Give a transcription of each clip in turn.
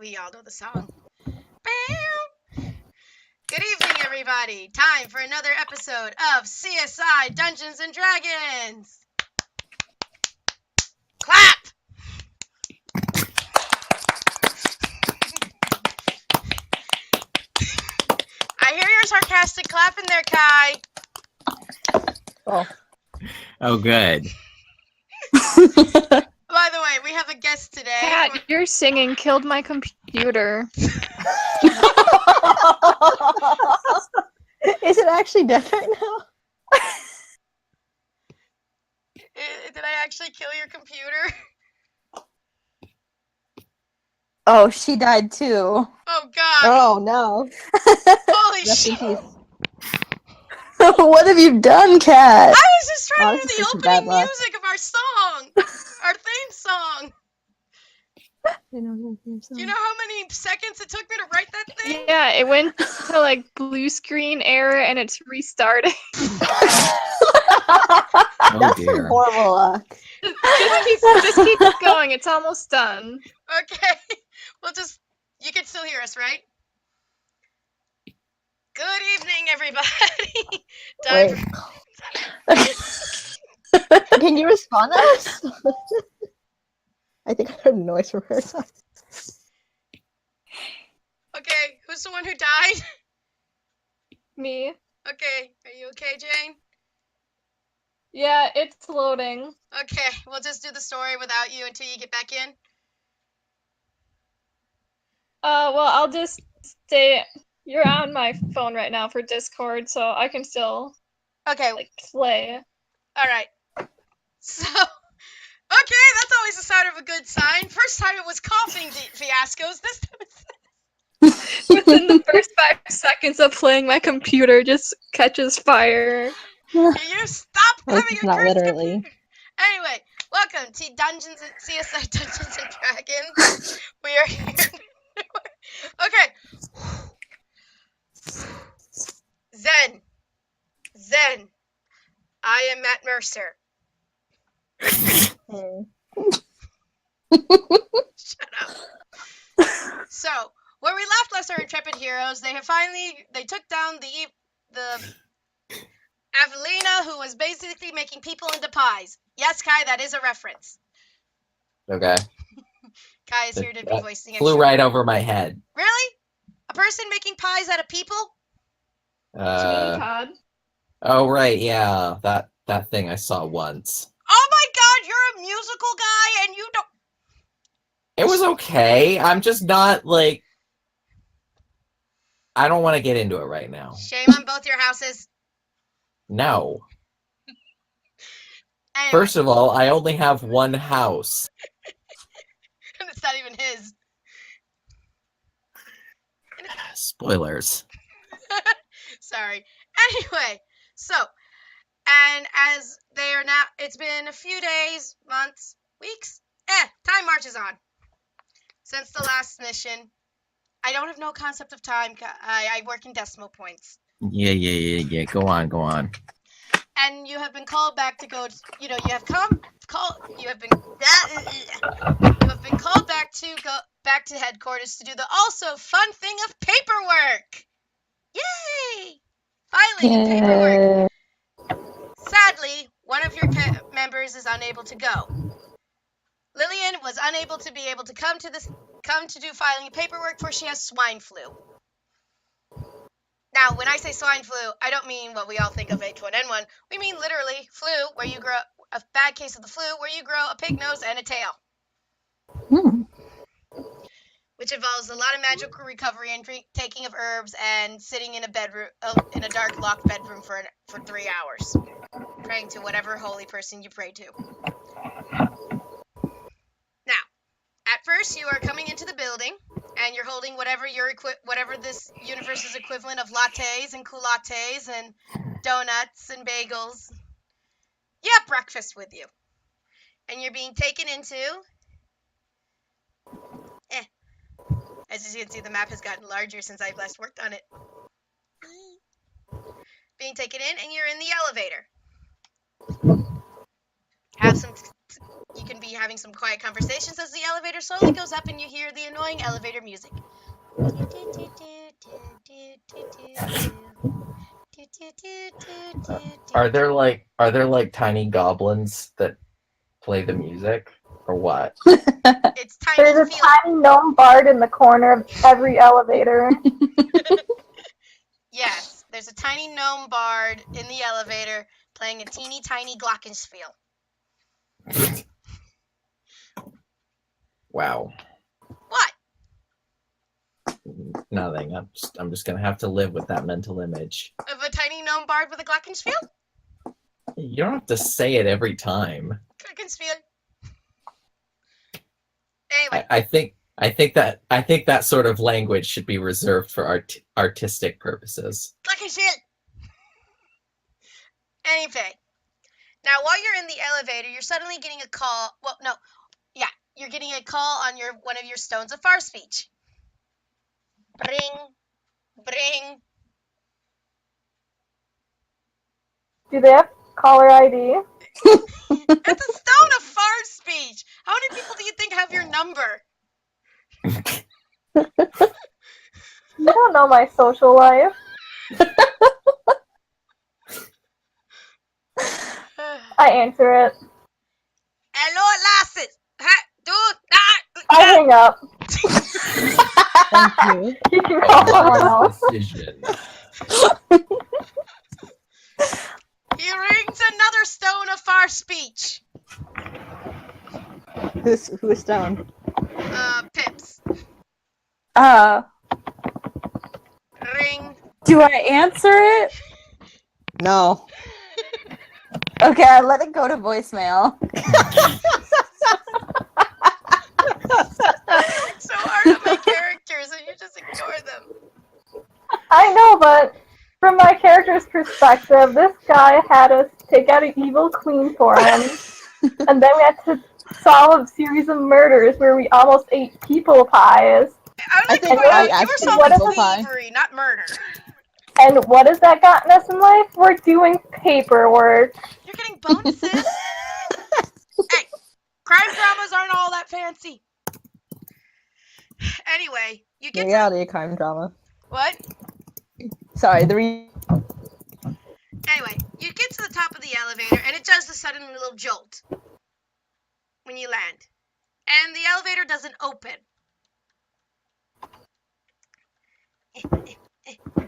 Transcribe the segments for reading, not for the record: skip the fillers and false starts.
we all know the song. Good evening, everybody. Time for another episode of CSI Dungeons and Dragons. Clap! I hear your sarcastic clap in there, Kai. Oh, good. By the way, we have a guest today. Kat, your singing killed my computer. Is it actually dead right now? Did I actually kill your computer? Oh, she died too. Oh, God. Oh, no. Holy Rest in shit. peace. What have you done, Kat? I was just trying to this do is the some bad opening luck. music of our song. Our theme song. Do you know how many seconds it took me to write that thing? Yeah, it went to like blue screen error and it's restarting. Oh, That's some dear. horrible luck. Just keep going. It's almost done. Okay. Well, you can still hear us, right? Good evening, everybody. Wait. Can you respond to us? I think I heard a noise from her side. Okay, who's the one who died? Me. Okay, are you okay, Jane? Yeah, it's loading. Okay, we'll just do the story without you until you get back in. Well, I'll just say you're on my phone right now for Discord, so I can still Okay, play. all right. So, okay, that's always the sign of a good sign. First time it was coughing fiascos. This time it's... Within the first 5 seconds of playing, my computer just catches fire. Can you stop having a Not cursed literally. computer? Anyway, welcome to CSI Dungeons and Dragons. We are here. Okay. Zen. I am Matt Mercer. Shut up. So, where we left our intrepid heroes, they took down the Avelina, who was basically making people into pies. Yes, Kai, that is a reference. Okay. Kai is here to be voicing it. Flew right over my head. Really? A person making pies out of people? Todd. Oh, right, yeah. That thing I saw once. Oh my god, you're a musical guy and you don't... It was okay. I'm just not, like... I don't want to get into it right now. Shame on both your houses. No. Anyway. First of all, I only have one house. And it's not even his. Spoilers. Sorry. Anyway, so, and as they are now, it's been a few days, months, weeks, time marches on. Since the last mission, I don't have no concept of time, I work in decimal points. Yeah, go on. And you have been called back to go, you have been called back to go back to headquarters to do the also fun thing of paperwork. Yay! Filing and paperwork. Sadly, one of your members is unable to go. Lillian was unable to come to do filing and paperwork, for she has swine flu. Now, when I say swine flu, I don't mean what we all think of H1N1. We mean literally flu, where you grow a bad case of the flu, where you grow a pig nose and a tail. Which involves a lot of magical recovery and taking of herbs and sitting in a bedroom, in a dark, locked bedroom for 3 hours, praying to whatever holy person you pray to. Now, at first, you are coming into the building, and you're holding whatever this universe's equivalent of lattes and culottes and donuts and bagels. You have breakfast with you, and you're being taken into. As you can see, the map has gotten larger since I've last worked on it. Being taken in, and you're in the elevator. You can be having some quiet conversations as the elevator slowly goes up and you hear the annoying elevator music. Are there like tiny goblins that play the music or what? It's tiny There's a field. tiny gnome bard in the corner of every elevator. Yes, there's a tiny gnome bard in the elevator playing a teeny tiny glockenspiel. Wow. What? Nothing. I'm just gonna have to live with that mental image. Of a tiny gnome bard with a glockenspiel? You don't have to say it every time. Glockenspiel. Anyway, I think that sort of language should be reserved for artistic purposes. glockenspiel. Anyway, now while you're in the elevator, you're suddenly getting a call. Well, no, yeah, you're getting a call on one of your stones of far speech. Bring, bring. Do they have caller ID? It's a stone of far speech. How many people do you think have your number? You don't know my social life. I answer it. Hello, lasses. I hang up. Thank you. You can call someone else. Decision. He rings another stone of far speech. Who's down? Pips. Ring. Do I answer it? No. Okay, I let it go to voicemail. So hard on my characters and you just ignore them. I know, but from my character's perspective, this guy had us take out an evil queen for him, and then we had to solve a series of murders where we almost ate people pies. I would like to think point I out you were actually solving people pie. thievery, not murder. And what has that gotten us in life? We're doing paperwork. You're getting bonuses. Hey, crime dramas aren't all that fancy. Anyway, you get to Reality crime drama. what? Sorry, Anyway, you get to the top of the elevator and it does a sudden little jolt when you land. And the elevator doesn't open.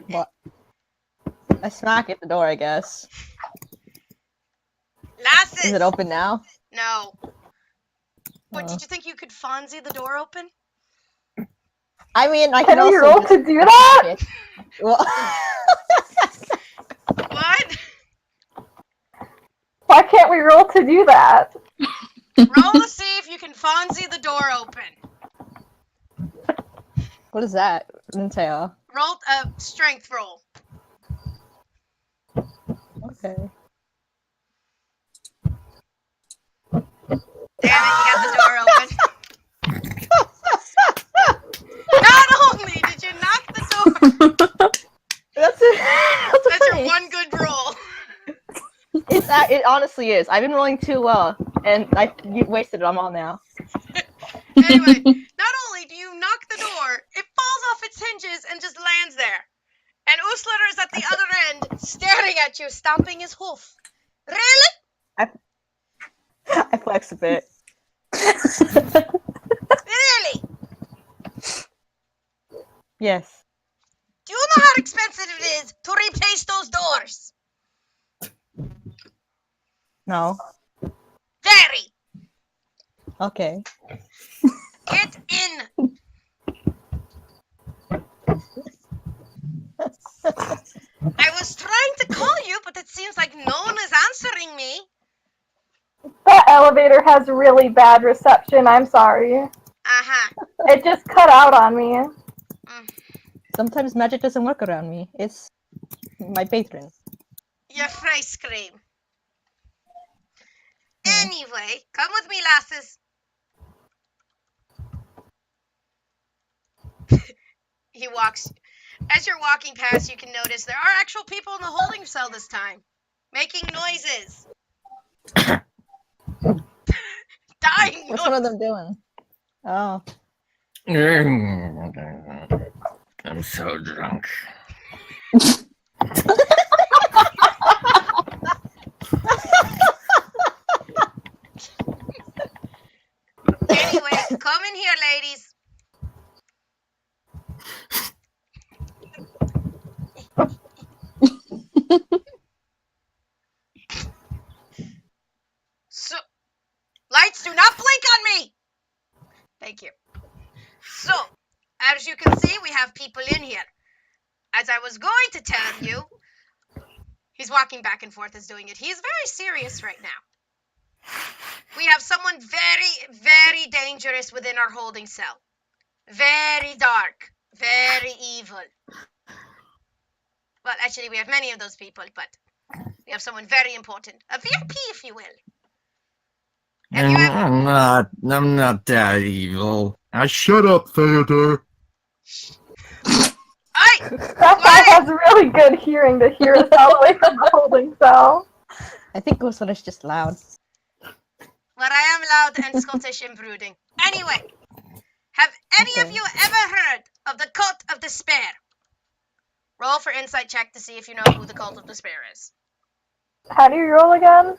What? I smack at the door, I guess. Lasses! Is it open now? No. What, Oh. did you think you could Fonzie the door open? I mean, I can Can we also roll just to do that? Well, What? Why can't we roll to do that? Roll to see if you can Fonzie the door open. what does that entail? Roll a strength roll. Okay. Damn it, you got the door open. Not only did you knock the door, That's it. that's your one good roll. It honestly is. I've been rolling too well, and you wasted it. I'm all now. Anyway, not only do you knock the door, it falls off its hinges and just lands there. And Usler is at the other end, staring at you, stomping his hoof. Really? I flex a bit. Really? Yes. Do you know how expensive it is to replace those doors? No. Very. Okay. Get in. I was trying to call you, but it seems like no one is answering me. That elevator has really bad reception. I'm sorry. Uh-huh. It just cut out on me. Sometimes magic doesn't work around me. It's my patron. Your face cream. Anyway, come with me, lasses. He walks. As you're walking past, you can notice there are actual people in the holding cell this time, making noises. Die I What's know. one of them doing? Oh. I'm so drunk. Anyway, come in here, ladies. So, lights, do not blink on me. Thank you. So, as you can see, we have people in here. As I was going to tell you, he's walking back and forth as doing it. He's very serious right now. We have someone very, very dangerous within our holding cell. Very dark. Very evil. Well, actually, we have many of those people, but we have someone very important. A VIP, if you will. Have you ever... I'm not that evil. Shut up, Theodore. Aye! That guy has really good hearing to hear us all the way from the holding cell. I think Ghost Runner's just loud. Well, I am loud and Scottish and brooding. Anyway, have any of Okay. you ever heard of the Cult of Despair? Roll for insight check to see if you know who the Cult of Despair is. How do you roll again?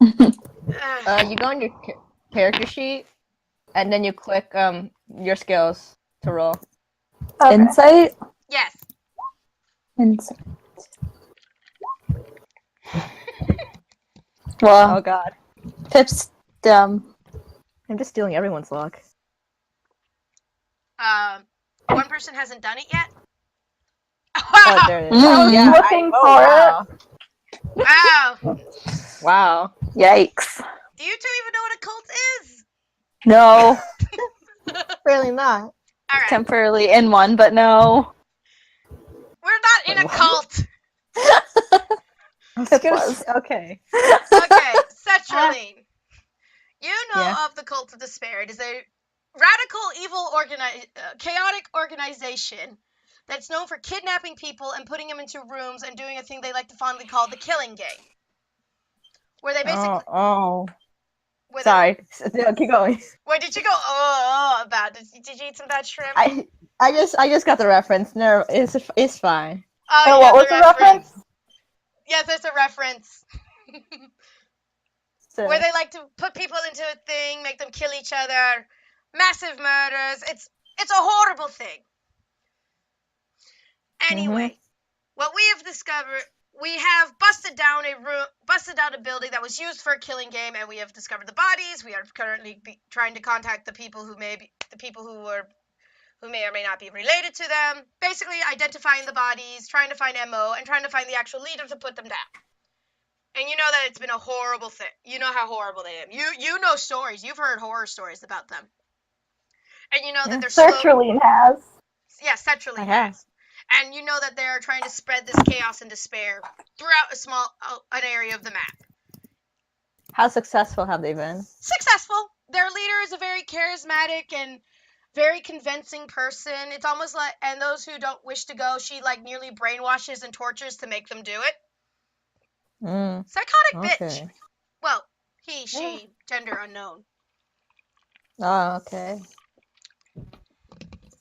You go on your character sheet, and then you click your skills to roll. Okay. Insight? Yes. Insight. Well, Oh god. Pip's dumb. I'm just stealing everyone's luck. One person hasn't done it yet. Oh, there it is. Mm. Yeah, Looking wow. Wow. Wow. Yikes. Do you two even know what a cult is? No. Really not. All right. Temporarily in one, but no. We're not in a cult. It was. Okay. Okay, Cetraline. You know Yeah. of the Cult of Despair. It is a radical, evil, chaotic organization that's known for kidnapping people and putting them into rooms and doing a thing they like to fondly call the killing game. Where they basically... Oh. where they- Sorry. Yeah, keep going. Where did you go? Oh, about. Did you eat some bad shrimp? I just got the reference. No, it's fine. Oh, And you what got was the reference? Yes, there's a reference. So, Where they like to put people into a thing, make them kill each other, massive murders. It's a horrible thing. Anyway, what we have discovered, we have busted down a building that was used for a killing game, and we have discovered the bodies. We are currently trying to contact the people who may or may not be related to them. Basically, identifying the bodies, trying to find MO, and trying to find the actual leader to put them down. And you know that it's been a horrible thing. You know how horrible they are. You know stories. You've heard horror stories about them. And you know that they're Sertraline has. Yeah, Cetraline I have. has. And you know that they're trying to spread this chaos and despair throughout an area of the map. how successful have they been? Successful. Their leader is a very charismatic and very convincing person. It's almost like, and those who don't wish to go, she like nearly brainwashes and tortures to make them do it. Psychotic bitch. Okay. Well, he, she, gender unknown. Oh, okay.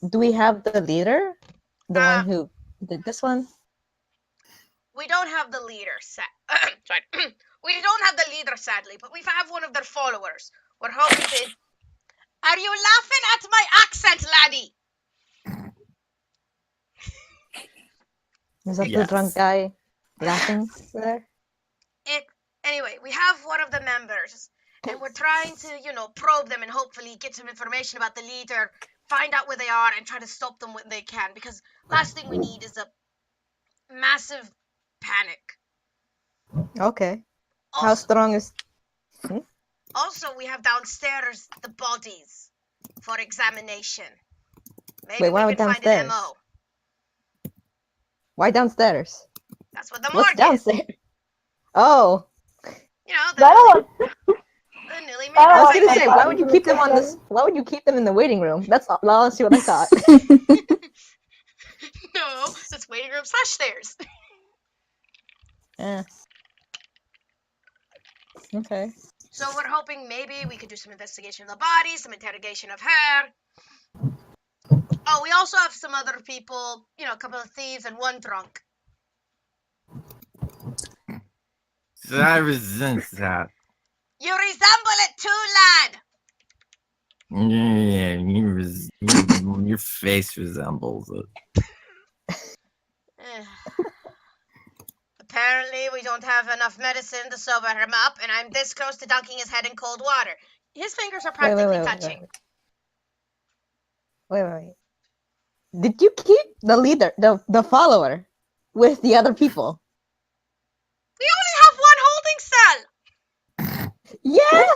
Do we have the leader? The one who did this one? We don't have the leader, sorry. We don't have the leader, sadly, but we have one of their followers. We're hoping to... Are you laughing at my accent, laddie? Is that the Yes. drunk guy laughing there? Anyway, we have one of the members, and we're trying to, probe them and hopefully get some information about the leader, find out where they are, and try to stop them when they can, because last thing we need is a massive panic. Okay. How Also, strong is... we have downstairs the bodies for examination. Maybe Wait, why we can find downstairs? an MO. Why downstairs? That's what the What's morgue is. downstairs? Oh. The That one. newly made I I was like gonna that say, why would body you keep them on this? position. Why would you keep them in the waiting room? That's honestly what I thought. No, it's waiting room / stairs. Yeah. Okay. So we're hoping maybe we could do some investigation of the body, some interrogation of her. Oh, we also have some other people, you know, a couple of thieves and one drunk. So I resent that. You resemble it too, lad! Yeah, your face resembles it. Apparently, we don't have enough medicine to sober him up, and I'm this close to dunking his head in cold water. His fingers are practically touching. Wait. Did you keep the leader, the follower, with the other people? We only have one holding cell! Yeah!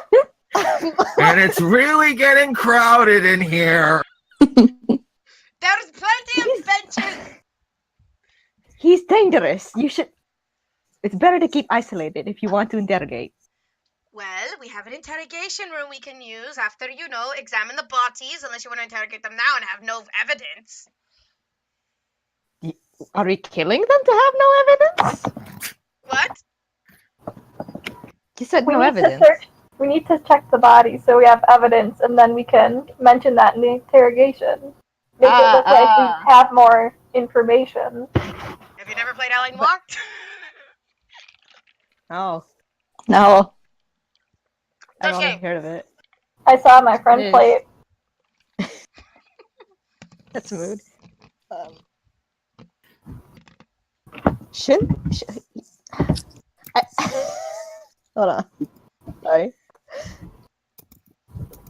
And it's really getting crowded in here. There's plenty of benches! He's dangerous. You should... It's better to keep isolated if you want to interrogate. Well, we have an interrogation room we can use after, you know, examine the bodies, unless you want to interrogate them now and have no evidence. Are we killing them to have no evidence? What? You said We no need evidence. to search. We need to check the body so we have evidence, and then we can mention that in the interrogation. Make it look like we have more information. Have you never played Allied Noir? Oh, No. I've Good only game. heard of it. I saw my friend It play it. That's mood. Should hold on. Sorry.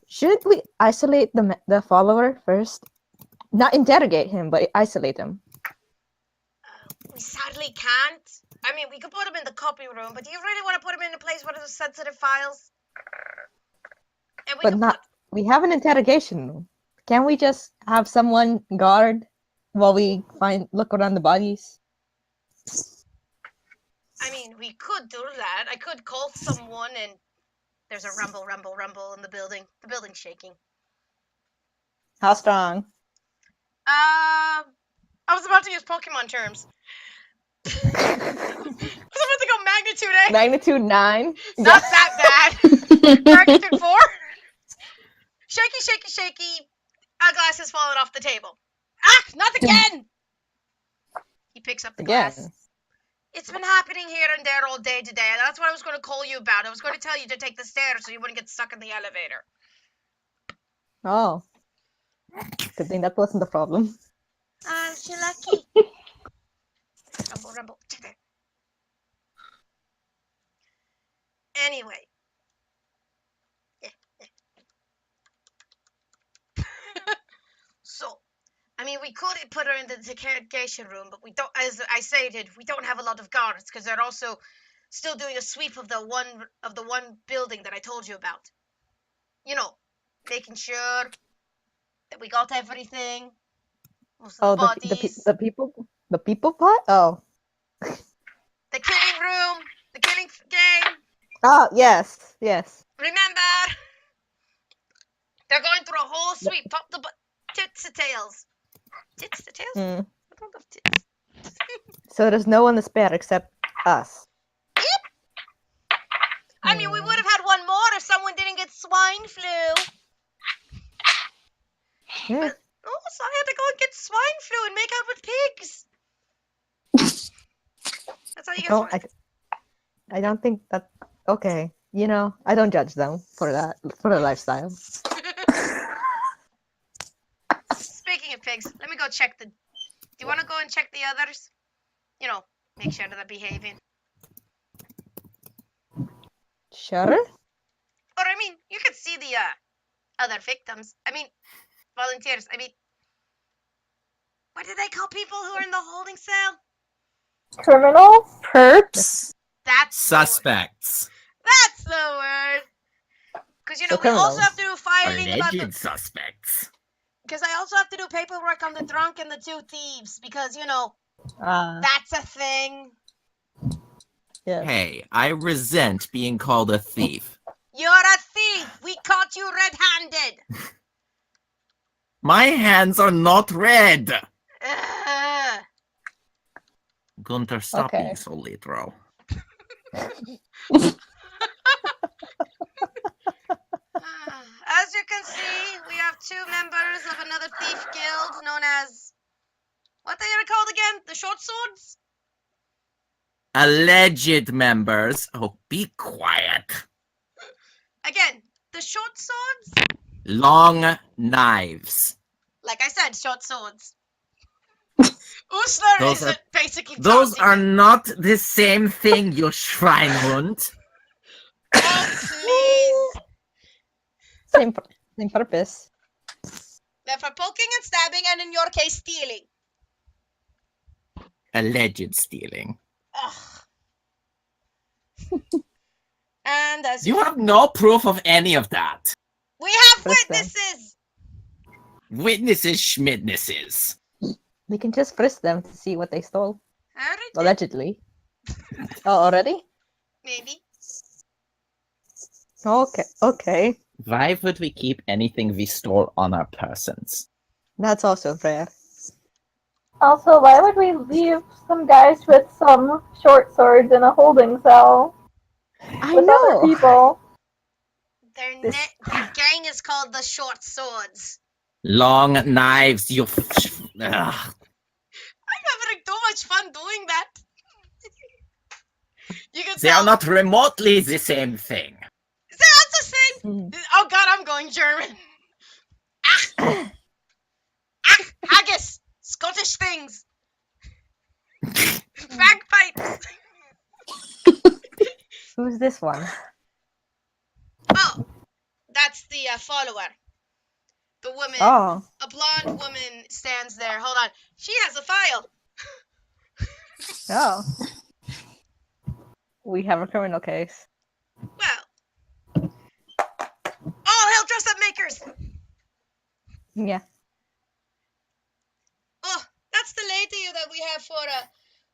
Should we isolate the follower first? Not interrogate him, but isolate him. We sadly can't. I mean, we could put him in the copy room, but do you really want to put him in a place where there's sensitive files? And But not. We have an interrogation room. Can we just have someone guard while we look around the bodies? I mean, we could do that. I could call someone and there's a rumble in the building. The building's shaking. How strong? I was about to use Pokemon terms. I was about to go magnitude 8. Magnitude 9? Not that bad. Magnitude 4? Shaky, shaky, shaky. A glass has fallen off the table. Ah, not again! He picks up the glass. It's been happening here and there all day today. That's what I was going to call you about. I was going to tell you to take the stairs so you wouldn't get stuck in the elevator. Oh. Good thing that wasn't the problem. Aren't you lucky? Rumble. Anyway. So, I mean, we could put her in the interrogation room, but we don't, as I stated, we don't have a lot of guards because they're also still doing a sweep of the one building that I told you about. You know, making sure that we got everything. Most of the bodies. The people part? Oh. The killing room, the killing game. Oh, yes. Remember, they're going through a whole sweep, top to tits to tails. Tits to tails? I don't love tits. So there's no one to spare except us. Yep. I mean, we would have had one more if someone didn't get swine flu. Yeah. But, so I had to go and get swine flu and make out with pigs. That's how you get swine. I don't think that... Okay. You know, I don't judge them for their lifestyle. Speaking of pigs, let me go check do you want to go and check the others? You know, make sure that they're behaving. Sure. Or, I mean, you could see the other victims. I mean, volunteers. I mean, what do they call people who are in the holding cell? Criminals? Perps? That's Suspects. That's the word. Because, you know, we also have to do filing about Alleged suspects. Because I also have to do paperwork on the drunk and the 2 thieves. Because, you know, that's a thing. Yeah. Hey, I resent being called a thief. You're a thief. We caught you red-handed. My hands are not red. Ugh. Gunther, stop Okay. being so literal. can see, we have 2 members of another thief guild known as... What they are called again? The Short Swords? Alleged members. Oh, be quiet. Again, the Short Swords? Long knives. Like I said, Short Swords. Usler Those is are- basically Those taunting are them. not the same thing, you Schweinhund. Oh, please. Same purpose. They're for poking and stabbing, and in your case, stealing. Alleged stealing. Ugh. And as You have no proof of any of that. we have Frisk them. witnesses! Witnesses schmidnesses. We can just frisk them to see what they stole. Alright, Allegedly. Oh, already? maybe. Okay. Why would we keep anything we stole on our persons? That's also fair. Also, why would we leave some guys with some short swords in a holding cell I with other know! people? Their This- gang is called the Short Swords. Long knives, you. Ugh. I'm having too much fun doing that. You can They tell. are not remotely the same thing. Is that not the same? Hmm. Oh god, I'm going German. Ah! Ah! Haggis! Scottish things! Bagpipes! Who's this one? Oh, that's the follower. The woman. Oh. A blonde woman stands there. Hold on. She has a file. Oh. We have a criminal case. Well. All hail dress up makers! Yeah. Oh, that's the lady that we have for,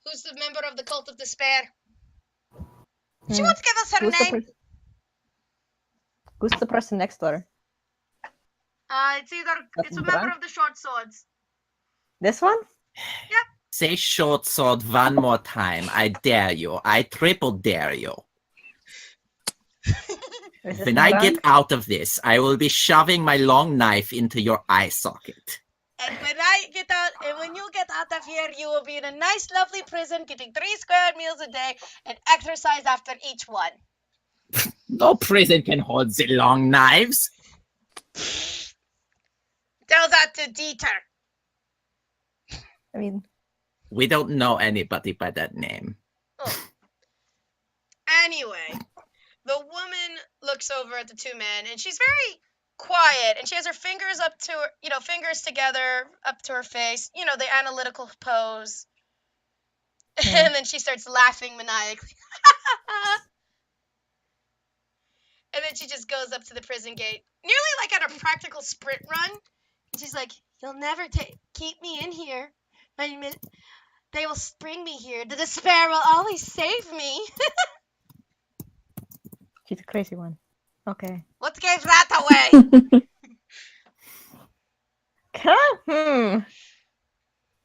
who's the member of the Cult of Despair. She Hmm. won't give us her Who's the, name. who's the person next to her? It's a member of the Short Swords. This one? Say short sword one more time. I dare you. I triple dare you. Is this When I one? get out of this, I will be shoving my long knife into your eye socket. And when I get out, and when you get out of here, you will be in a nice, lovely prison, getting 3 square meals a day and exercise after each one. No prison can hold the long knives. Tell that to Dieter. I mean, We don't know anybody by that name. Oh. Anyway, the woman looks over at the 2 men, and she's very quiet, and she has her fingers up to her, fingers together up to her face, the analytical pose. And then she starts laughing maniacally. And then she just goes up to the prison gate, nearly like at a practical sprint run. And she's like, "You'll never keep me in here. They will bring me here. The despair will always save me." she's a crazy one. Okay. What gave that away?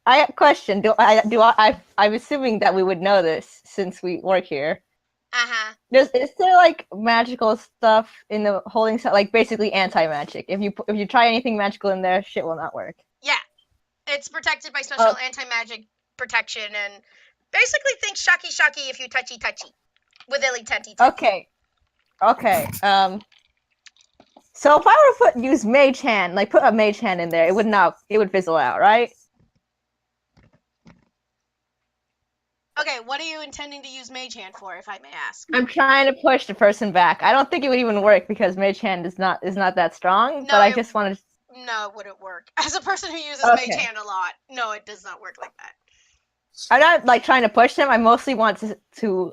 I question. I'm assuming that we would know this since we work here. Uh-huh. Is there like magical stuff in the holding cell? Like basically anti-magic. If you try anything magical in there, shit will not work. Yeah. It's protected by special anti-magic protection, and basically think shocky if you touchy with illy tenty. Okay. So if I were to use mage hand, like put a mage hand in there, it would fizzle out, right? Okay, what are you intending to use mage hand for, if I may ask? I'm trying to push the person back. I don't think it would even work because mage hand is not that strong. No, but I just wanted. No, it wouldn't work. As a person who uses Okay. mage hand a lot, no, it does not work like that. I'm not like trying to push them. I mostly want to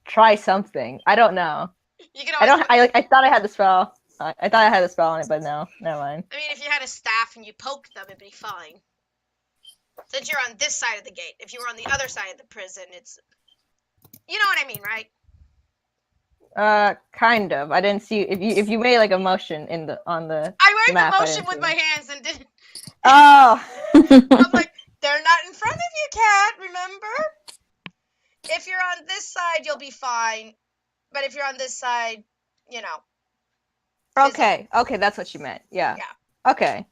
try something. I don't know. You can I always. don't. I thought I had the spell. I thought I had the spell on it, but no, never mind. I mean, if you had a staff and you poked them, it'd be fine. Since you're on this side of the gate, if you were on the other side of the prison, it's. You know what I mean, right? Kind of. I didn't see if you made like a motion on the. I made map, the I motion didn't with see my it. hands and didn't. Oh. I'm like, they're not in front of you, cat. Remember? If you're on this side, you'll be fine. But if you're on this side, Okay, that's what you meant. Yeah. Yeah. Okay.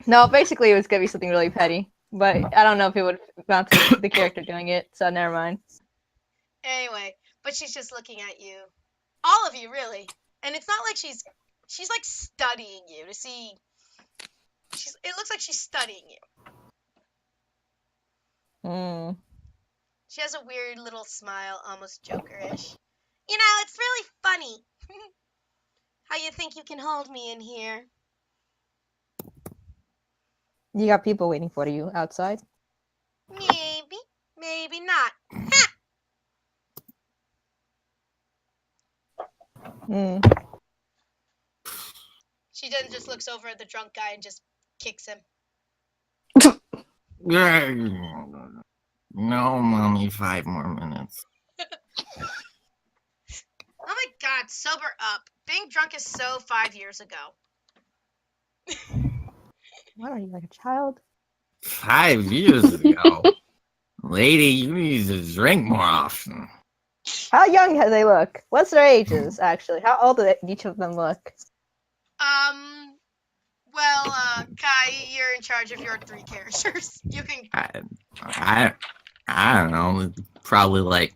No, basically it was gonna be something really petty, but I don't know if it would bounce to the character doing it, so never mind. Anyway, but she's just looking at you. All of you, really. And it's not like she's like studying you to see. It looks like she's studying you. Hmm. She has a weird little smile, almost Joker-ish. You know, it's really funny. How you think you can hold me in here? You got people waiting for you outside. Maybe, maybe not. Ha! Hmm. She then just looks over at the drunk guy and just kicks him. No, mommy, 5 more minutes. Oh my god, sober up. Being drunk is so 5 years ago. What are you, like a child? 5 years ago. Lady, you need to drink more often. How young do they look? What's their ages, actually? How old do each of them look? Well, Kai, you're in charge of your 3 characters. You can... I don't know. Probably like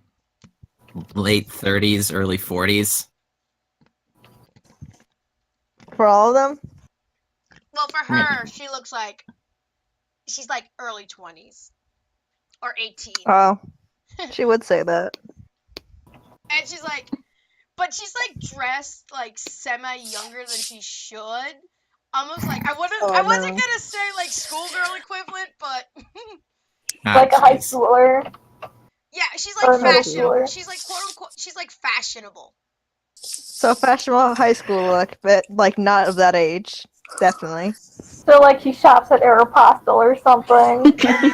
late 30s, early 40s. For all of them? Well, for her, she looks like... She's like early 20s. Or 18. Oh, she would say that. And she's like... But she's like dressed like semi-younger than she should. Almost like... I wasn't gonna say like schoolgirl equivalent, but... Like a high schooler. Yeah, she's Or like a middle fashionable. schooler. She's like quote unquote. She's like fashionable. So fashionable high school look, but like not of that age. Definitely. So like she shops at Aeropostale or something. I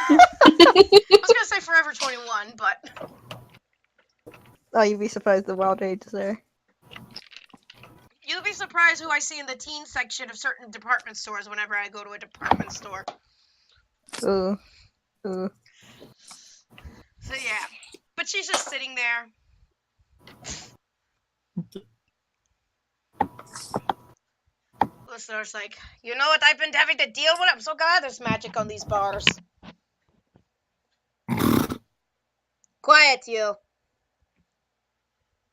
was gonna say Forever 21, but Oh, you'd be surprised the wild age is there. you'll be surprised who I see in the teen section of certain department stores whenever I go to a department store. Ooh. Ooh. So yeah, but she's just sitting there. Listener's like, you know what I've been having to deal with? I'm so glad there's magic on these bars. Quiet, you.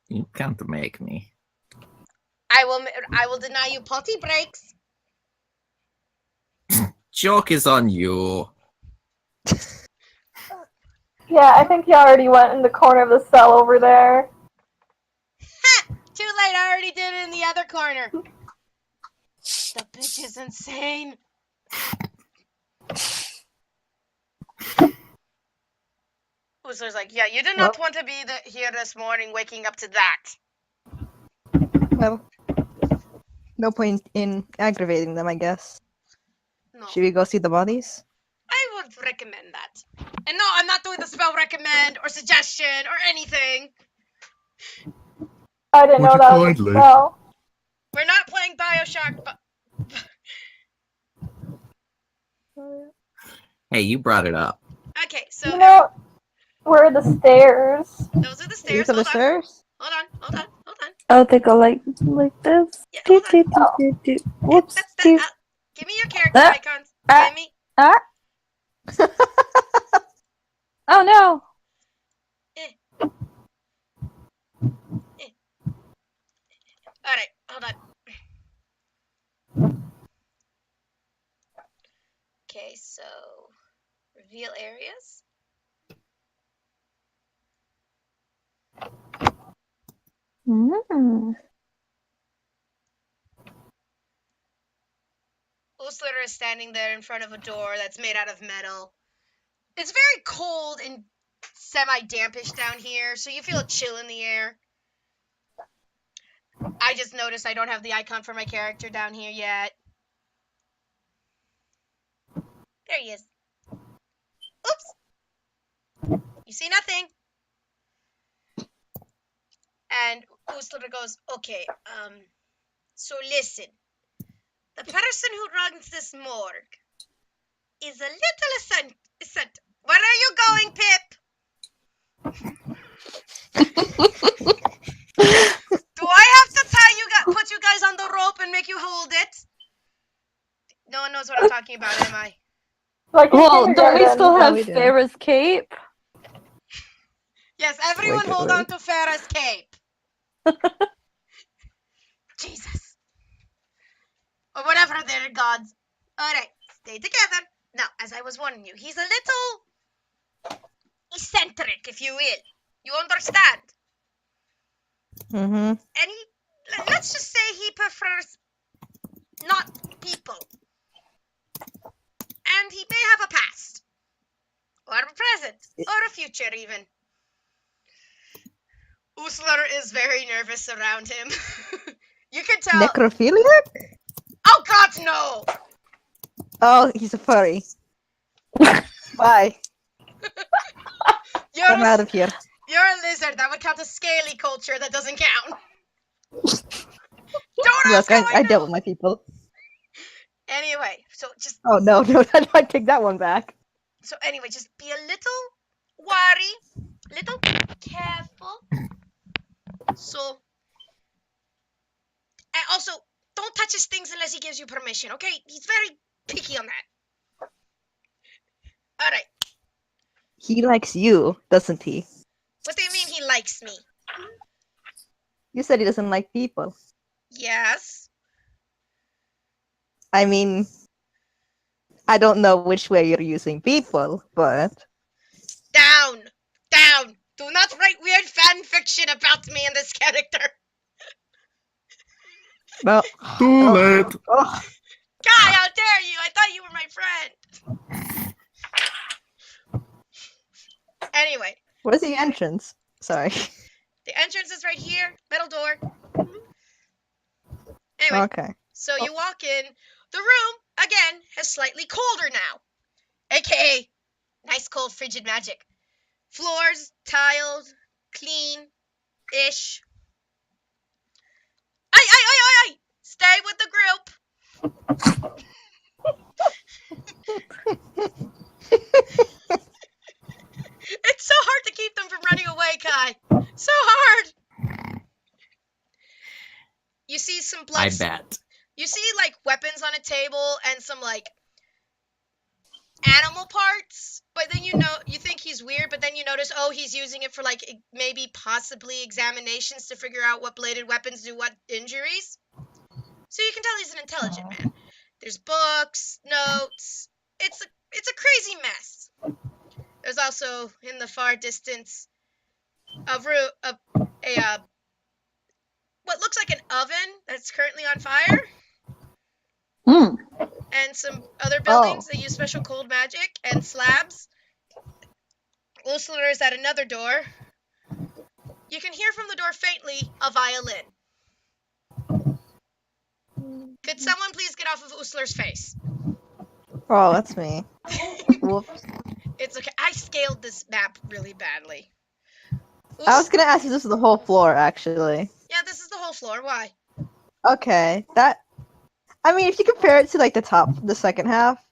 You can't make me. I will deny you potty breaks. Joke is on you. Yeah, I think he already went in the corner of the cell over there. Ha! Too late, I already did it in the other corner. The bitch is insane. Whistler's like, yeah, you did not want to be here this morning waking up to that. Well, no point in aggravating them, I guess. No, Should we go see the bodies? I would recommend that. And no, I'm not doing the spell recommend or suggestion or anything. I didn't Would know you that was a kindly? spell. We're not playing Bioshock, but Hey, you brought it up. okay, so You know, where are the stairs? those are the stairs. These are the Hold on, stairs? hold on, hold on, hold on. Oh, they go like this. Yeah, hold on. Whoops. Give me your character Ah, icons. ah. Give me. Oh no. All right, hold on. Okay, so reveal areas. Mm. Usler is standing there in front of a door that's made out of metal. It's very cold and semi-dampish down here, so you feel a chill in the air. I just noticed I don't have the icon for my character down here yet. There he is. Oops. You see nothing. And Usler goes, okay, so listen. The person who runs this morgue is a little eccentric. Where are you going, Pip? Do I have to put you guys on the rope and make you hold it. No one knows what I'm talking about, am I? Like in Well, don't we kindergarten. still No, have we do. Farrah's cape? Yes, everyone Wait, hold wait. on to Farah's cape. Jesus. Or whatever their gods. Alright, stay together. Now, as I was warning you, he's a little eccentric, if you will. You understand? Mm-hmm. And let's just say he prefers not people. And he may have a past. Or a present. Or a future, even. Usler is very nervous around him. You can tell. Necrophiliac? Oh God, no! Oh, he's a furry. Bye. You're I'm a, out of here. you're a lizard. That would count as scaly culture. That doesn't count. Don't ask Look, how I I know. dealt with my people. Anyway, so Oh no, no, I take that one back. just be a little wary, little careful. So, and also, don't touch his things unless he gives you permission, okay? He's very picky on that. Alright, He likes you, doesn't he? what do you mean he likes me? You said he doesn't like people. Yes. I mean, I don't know which way you're using people, but Down! Down! Do not write weird fan fiction about me and this character. no. Too late. Oh, Guy, how dare you? I thought you were my friend. Anyway, where's the entrance? Sorry. the entrance is right here, middle door. Anyway, Okay. so you walk in. The room, again, is slightly colder now. AKA, nice cold frigid magic. Floors, tiled, clean-ish. Aye! Stay with the group. It's so hard to keep them from running away, Kai. So hard. You see some blood. I bet. You see like weapons on a table and some like animal parts, but then you think he's weird, but then you notice, oh, he's using it for like maybe possibly examinations to figure out what bladed weapons do what injuries. So you can tell he's an intelligent man. There's books, notes. It's a crazy mess. There's also in the far distance what looks like an oven that's currently on fire. Hmm. And some other buildings that use special cold magic and slabs. Usler is at another door. You can hear from the door faintly a violin. Could someone please get off of Usler's face? Oh, that's me. Whoops. It's okay. I scaled this map really badly. I was gonna ask if this is the whole floor, actually. Yeah, this is the whole floor. Why? Okay, I mean, if you compare it to like the second half,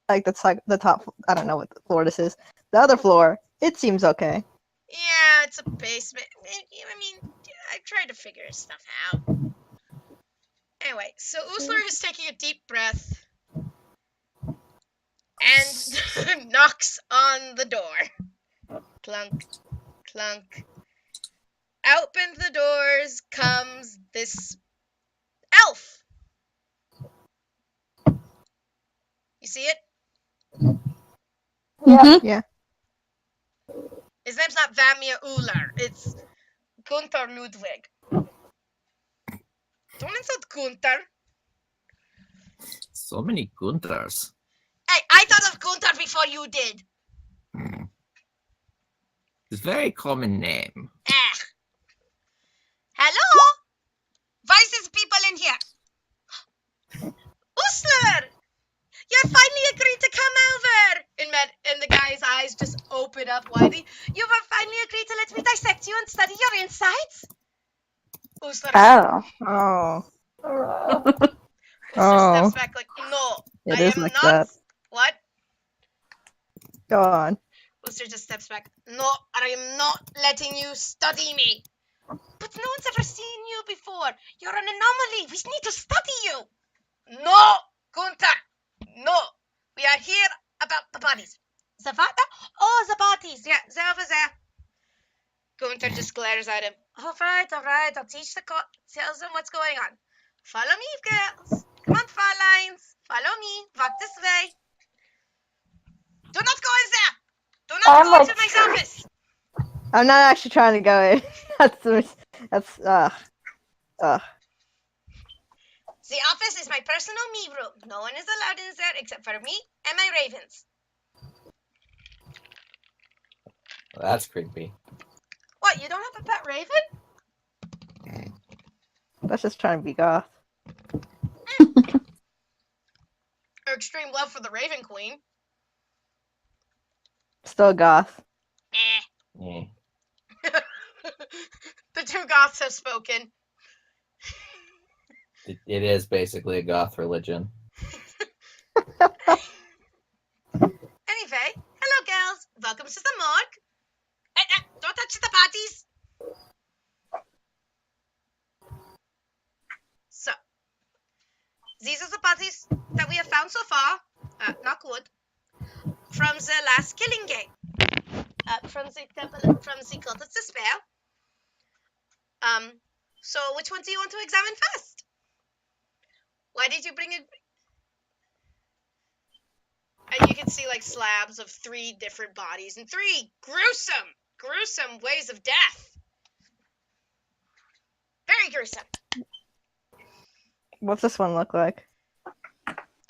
like the top, I don't know what floor this is. The other floor, it seems okay. Yeah, it's a basement. I mean, I tried to figure stuff out. Anyway, so Usler is taking a deep breath and knocks on the door. Clunk, clunk. Open the doors comes this elf. You see it? Yeah. Yeah. His name's not Vamir Uller. It's Gunther Ludwig. Don't insult Gunther. So many Gunthers. Hey, I thought of Gunther before you did. It's a very common name. Hello? Vice's people in here. Usler! You finally agreed to come over! And the guy's eyes just open up widely. You have finally agreed to let me dissect you and study your insides? Usler, Oh. Oh. Usler steps back like, no, It I is am like not. that. What? Go on. Usler just steps back. No, I am not letting you study me. But no one's ever seen you before. You're an anomaly. We need to study you. No, Gunther. No. We are here about the bodies. Zavada? Oh, the bodies. Yeah, they're over there. Gunther just glares at him. All right. I'll teach tells them what's going on. Follow me, girls. Come on, Fräuleins. Follow me. Walk this way. Do not go in there. Do not I'm go like- into my office. I'm not actually trying to go in. that's The office is my personal me room. No one is allowed in there except for me and my ravens. That's creepy. What, you don't have a pet raven? that's just trying to be goth. Or extreme love for the Raven Queen. Still goth. Eh. Yeah. The two goths have spoken. It is basically a goth religion. Anyway, hello girls. Welcome to the morgue. Don't touch the bodies. So, these are the bodies that we have found so far. Knock wood. From the last killing game. From the cult of despair. So which one do you want to examine first? Why did you bring it? And you can see like slabs of 3 different bodies and 3 gruesome ways of death. Very gruesome. What's this one look like?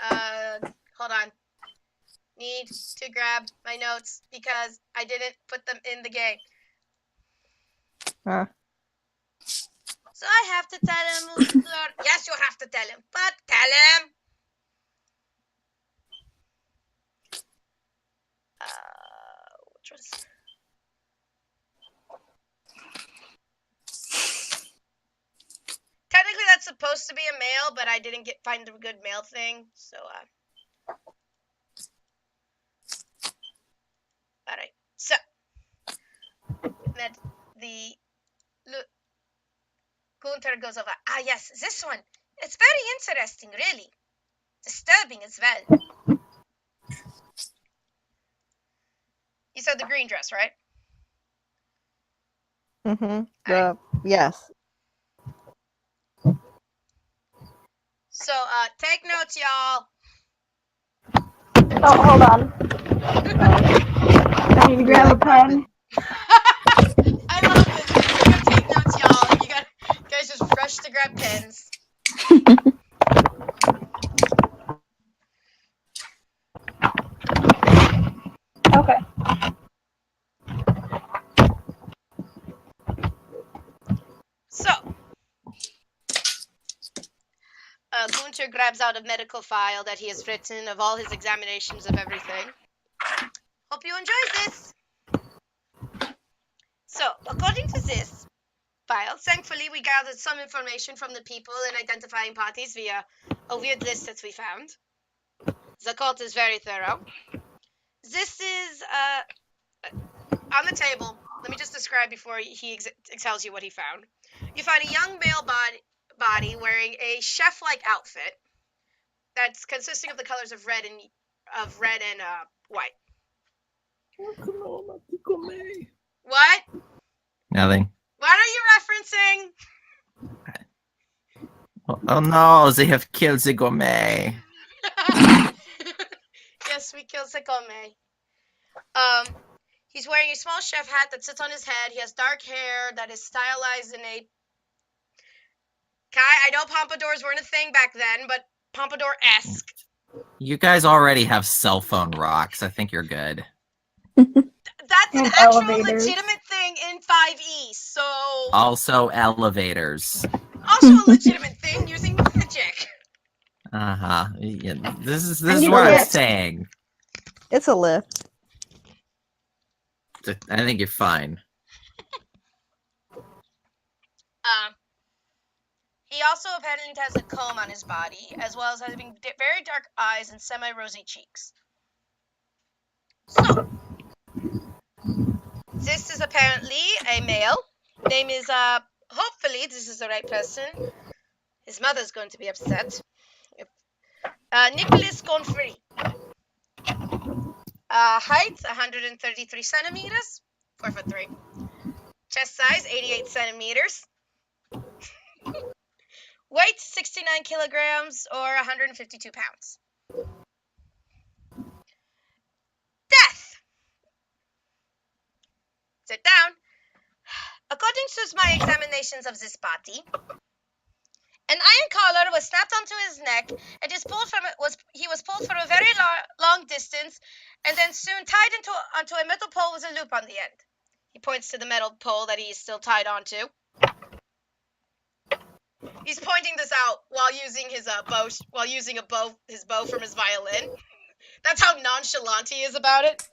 Hold on. Need to grab my notes because I didn't put them in the game. Huh. So I have to tell him. Yes, you have to tell him. But tell him. Which was... Technically, that's supposed to be a male, but I didn't find the good male thing. So, all right. So, that look. Gunther goes over. Ah, yes, this one. It's very interesting, really. Disturbing as well. You said the green dress, right? Mm-hmm. Yes. So, take notes, y'all. Oh, hold on. I need to grab a pen. I love this. You gotta take notes, y'all. You guys just rush to grab pens. Okay. So, Gunther grabs out a medical file that he has written of all his examinations of everything. Hope you enjoy this. So, according to this file, thankfully we gathered some information from the people in identifying parties via a weird list that we found. The cult is very thorough. This is on the table. Let me just describe before he tells you what he found. You find a young male body wearing a chef-like outfit that's consisting of the colors of red and white. What? Nothing. What are you referencing? Oh no, they have killed the gourmet. Yes, we killed Sekome. He's wearing a small chef hat that sits on his head. He has dark hair that is stylized in a... Kai, I know pompadours weren't a thing back then, but pompadour-esque. You guys already have cell phone rocks. I think you're good. That's an And actual elevators. legitimate thing in 5e, so... Also elevators. Also a legitimate thing using magic. Uh-huh. Yeah, this is need what a I'm lift. saying. It's a lift. I think you're fine. He also apparently has a comb on his body, as well as having very dark eyes and semi-rosy cheeks. So, this is apparently a male. Name is hopefully this is the right person. His mother's going to be upset. Nicholas Gonfrey. Height 133 centimeters, 4'3". Chest size 88 centimeters. Weight 69 kilograms or 152 pounds. Death. Sit down. According to my examinations of this body, an iron collar was snapped onto his neck, and he was pulled from a very long distance, and then soon tied onto a metal pole with a loop on the end. He points to the metal pole that he is still tied onto. He's pointing this out while using his his bow from his violin. That's how nonchalant he is about it.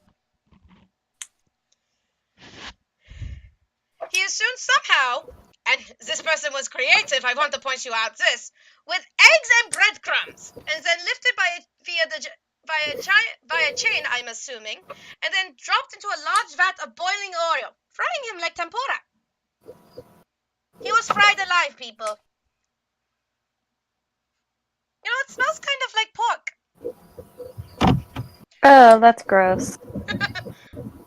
He is soon somehow, and this person was creative, I want to point you out this, with eggs and breadcrumbs, and then lifted by a chain, I'm assuming, and then dropped into a large vat of boiling oil, frying him like tempura. He was fried alive, people. You know, it smells kind of like pork. Oh, that's gross.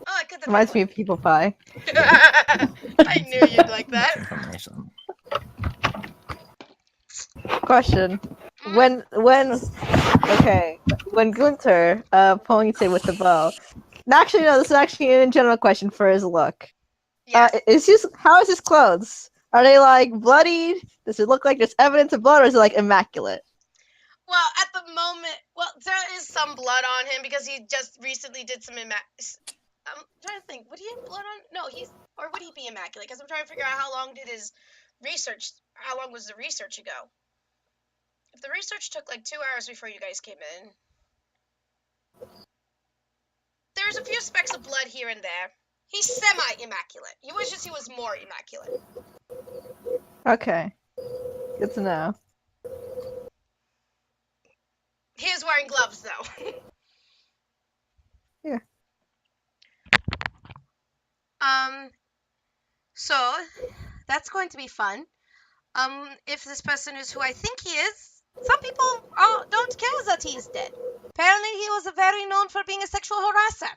Oh, I could have Reminds me of people pie. I knew you'd like that. Information. Question. When Gunther pointed with the bow. Actually, no, this is actually a general question for his look. Yes. How is his clothes? Are they like bloodied? Does it look like there's evidence of blood, or is it like immaculate? Well, at the moment, there is some blood on him because he just recently did some I'm trying to think. Would he have blood on? No, or would he be immaculate? Because I'm trying to figure out how long was the research ago? If the research took like 2 hours before you guys came in, there's a few specks of blood here and there. He's semi-immaculate. He wishes he was more immaculate. Okay. Good to know. He is wearing gloves, though. Yeah. So, that's going to be fun. If this person is who I think he is, some people don't care that he is dead. Apparently, he was very known for being a sexual harasser.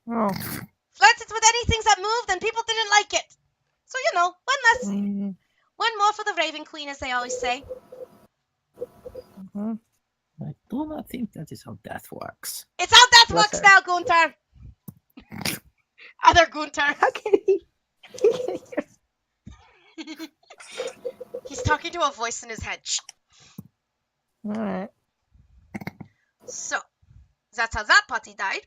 Oh. Flirted with anything that moved, and people didn't like it. So, one less. One more for the Raven Queen, as they always say. Mm-hmm. I do not think that is how death works. It's how death Yes, works sir. now, Gunther. Other Gunther. How can he? He's talking to a voice in his head. Shh. All right. So, that's how that party died.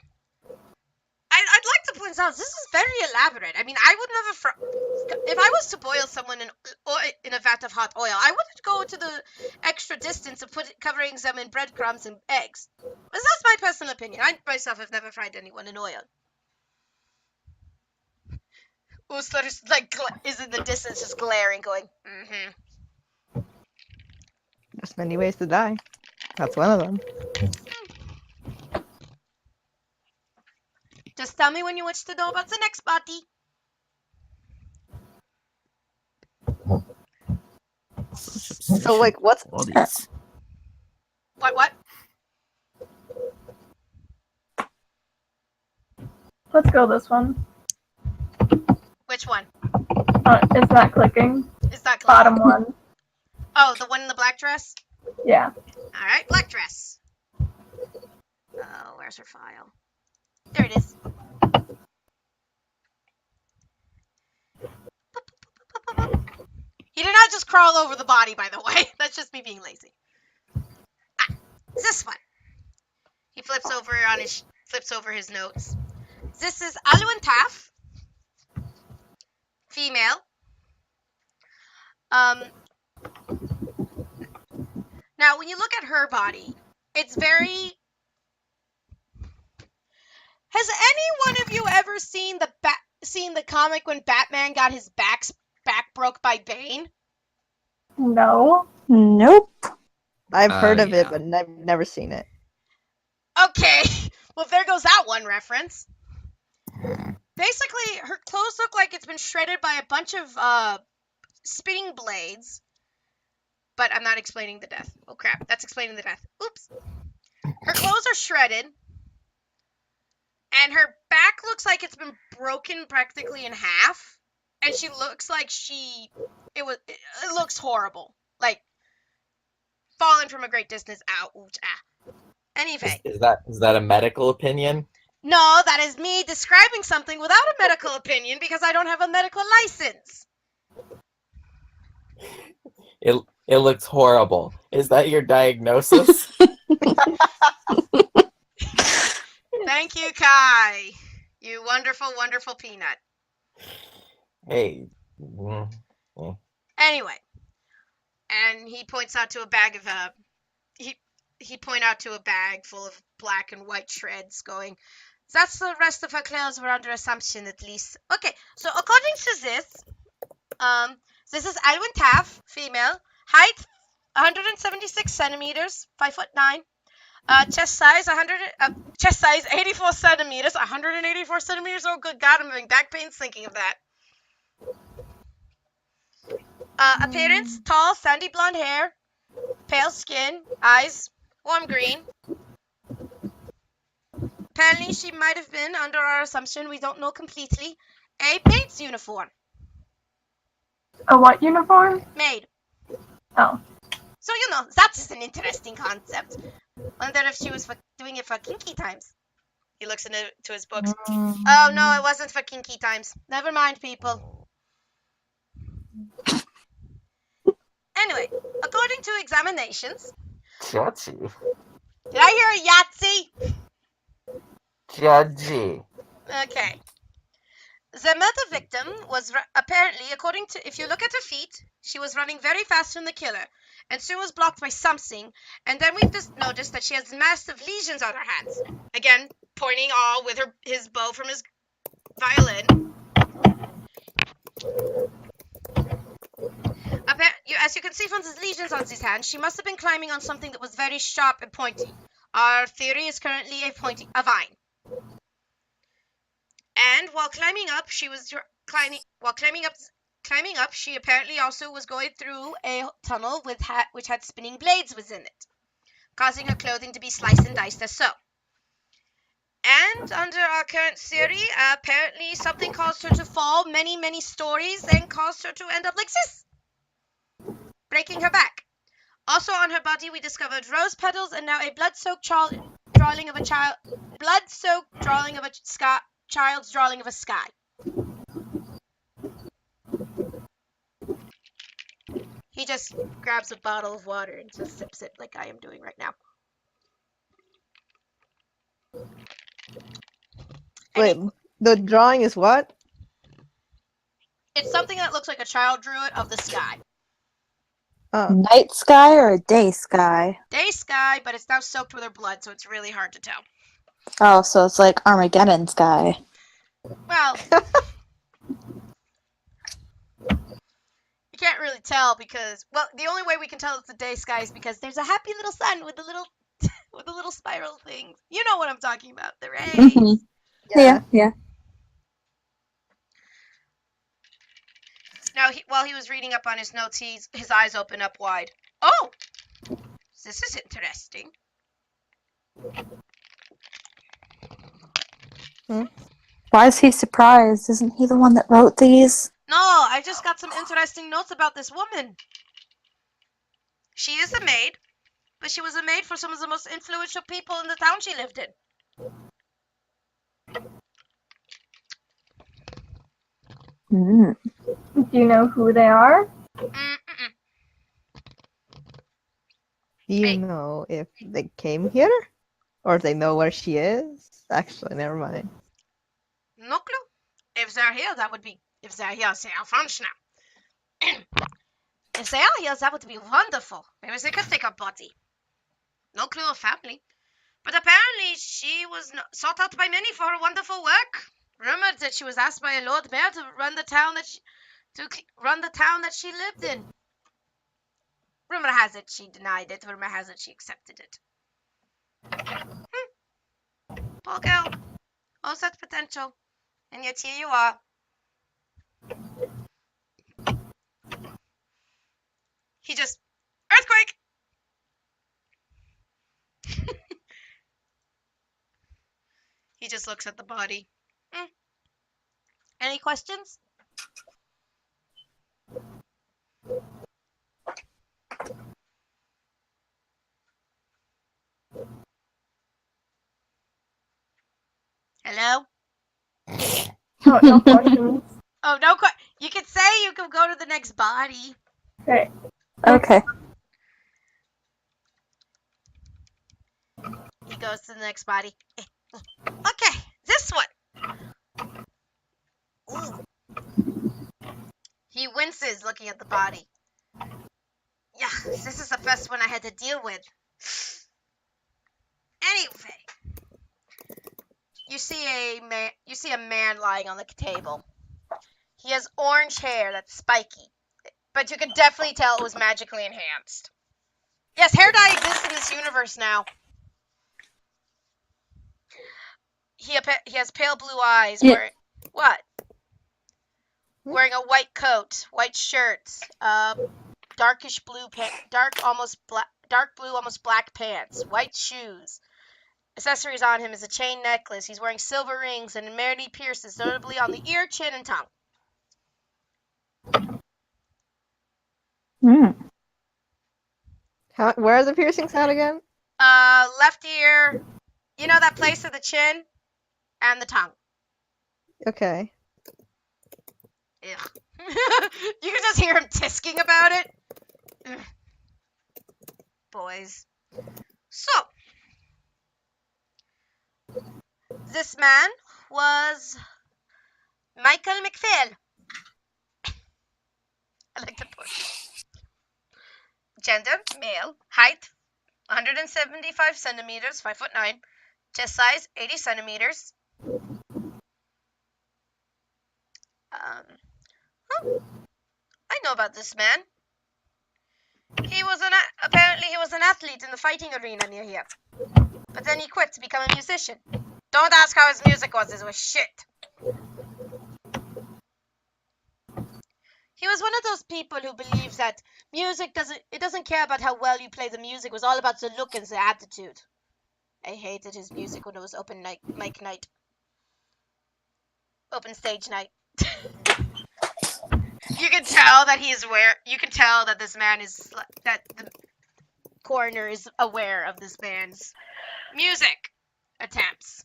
I'd like to point out, this is very elaborate. I mean, I would never... If I was to boil someone in a vat of hot oil, I wouldn't go to the extra distance of covering them in breadcrumbs and eggs. But that's my personal opinion. I myself have never fried anyone in oil. Uster is is in the distance just glaring, going, mm-hmm. There's many ways to die. That's one of them. Just tell me when you wish to know about the next party. So, like, what's... Bodies. What? Let's go this one. Which one? It's not clicking. Is that clear? Bottom one. Oh, the one in the black dress? Yeah. Alright, black dress. Oh, where's her file? There it is. He did not just crawl over the body, by the way. That's just me being lazy. This one. He flips over his notes. This is Alwyn Taff. Female. Now, when you look at her body, it's very... Has any one of you ever seen the comic when Batman got his back broke by Bane? No. Nope. I've heard of it, yeah. but never seen it. Okay, well there goes that one reference. basically, her clothes look like it's been shredded by a bunch of spinning blades. But I'm not explaining the death. Oh crap, that's explaining the death. Oops. Her clothes are shredded. And her back looks like it's been broken practically in half. And she looks like it looks horrible. Like fallen from a great distance. Ow. Ooh, ah. Anyway. Is that a medical opinion? No, that is me describing something without a medical opinion because I don't have a medical license. It looks horrible. Is that your diagnosis? Thank you, Kai. You wonderful, wonderful peanut. Hey. Anyway, and he points out to a bag of he point out to a bag full of black and white shreds, going, "That's the rest of her clothes were under assumption, at least." Okay, so according to this is Alwyn Taff, female, height 176 centimeters, 5'9". Chest size 84 centimeters, 184 centimeters. Oh, good God, I'm having back pains thinking of that. Appearance: tall, sandy blonde hair, pale skin, eyes warm green. Apparently, she might have been, under our assumption, we don't know completely, a maid's uniform. A what uniform? Maid. Oh. So, that's an interesting concept. Wonder if she was doing it for kinky times. He looks into his books. Oh, no, it wasn't for kinky times. Never mind, people. Anyway, according to examinations... Judgy. Did I hear a Yahtzee? Judgy. Okay. The murder victim was apparently, according to... If you look at her feet, she was running very fast from the killer, and soon was blocked by something, and then we've just noticed that she has massive lesions on her hands. Again, pointing all with his bow from his violin. As you can see from the lesions on his hands, she must have been climbing on something that was very sharp and pointy. Our theory is currently a vine. And while climbing up, she apparently also was going through a tunnel which had spinning blades within it, causing her clothing to be sliced and diced as so. And under our current theory, apparently something caused her to fall many, many stories and caused her to end up like this, breaking her back. Also on her body, we discovered rose petals and now a blood-soaked drawing of a child's drawing of a sky. He just grabs a bottle of water and just sips it like I am doing right now. Wait, the drawing is what? It's something that looks like a child drew it of the sky. Oh. Night sky or a day sky? Day sky, but it's now soaked with her blood, so it's really hard to tell. Oh, so it's like Armageddon sky. Well, you can't really tell because, well, the only way we can tell it's the day sky is because there's a happy little sun with the little spiral things. You know what I'm talking about, the rays. Mm-hmm. Yeah. Now, while he was reading up on his notes, his eyes open up wide. Oh, this is interesting. Why is he surprised? Isn't he the one that wrote these? No, I just got some interesting notes about this woman. She is a maid, but she was a maid for some of the most influential people in the town she lived in. Mm. Do you know who they are? Mm-mm. Do you know if they came here? Or if they know where she is? Actually, never mind. No clue. If they're here, if they're here, they are French now. If they are here, that would be wonderful. Maybe they could take her body. No clue of family. But apparently she was sought out by many for her wonderful work. Rumored that she was asked by a Lord Mayor to run the town that she lived in. Rumor has it she denied it. Rumor has it she accepted it. Poor girl. All such potential. And yet here you are. He just... Earthquake! He just looks at the body. Any questions? Hello? Oh, no questions. Oh, no you could say you could go to the next body. Okay. Okay. He goes to the next body. Okay, this one. Ooh. He winces looking at the body. Yeah, this is the first one I had to deal with. Anyway, you see a man lying on the table. He has orange hair that's spiky, but you could definitely tell it was magically enhanced. Yes, hair dye exists in this universe now. He has pale blue eyes. Yeah. What? Wearing a white coat, white shirt, darkish blue dark blue, almost black pants, white shoes. Accessories on him is a chain necklace. He's wearing silver rings and many piercings, notably on the ear, chin, and tongue. Where are the piercings at again? Left ear, you know that place of the chin and the tongue. Okay. Ugh. You can just hear him tisking about it. Ugh. Boys. So, this man was Michael McPhail. I like the put. Gender, male. Height, 175 centimeters, 5'9". Chest size, 80 centimeters. I know about this man. Apparently he was an athlete in the fighting arena near here. But then he quit to become a musician. Don't ask how his music was, it was shit. He was one of those people who believes that music doesn't care about how well you play the music, it was all about the look and the attitude. I hated his music when it was open mic night. Open stage night. You can tell that this man is, that the coroner is aware of this man's music attempts.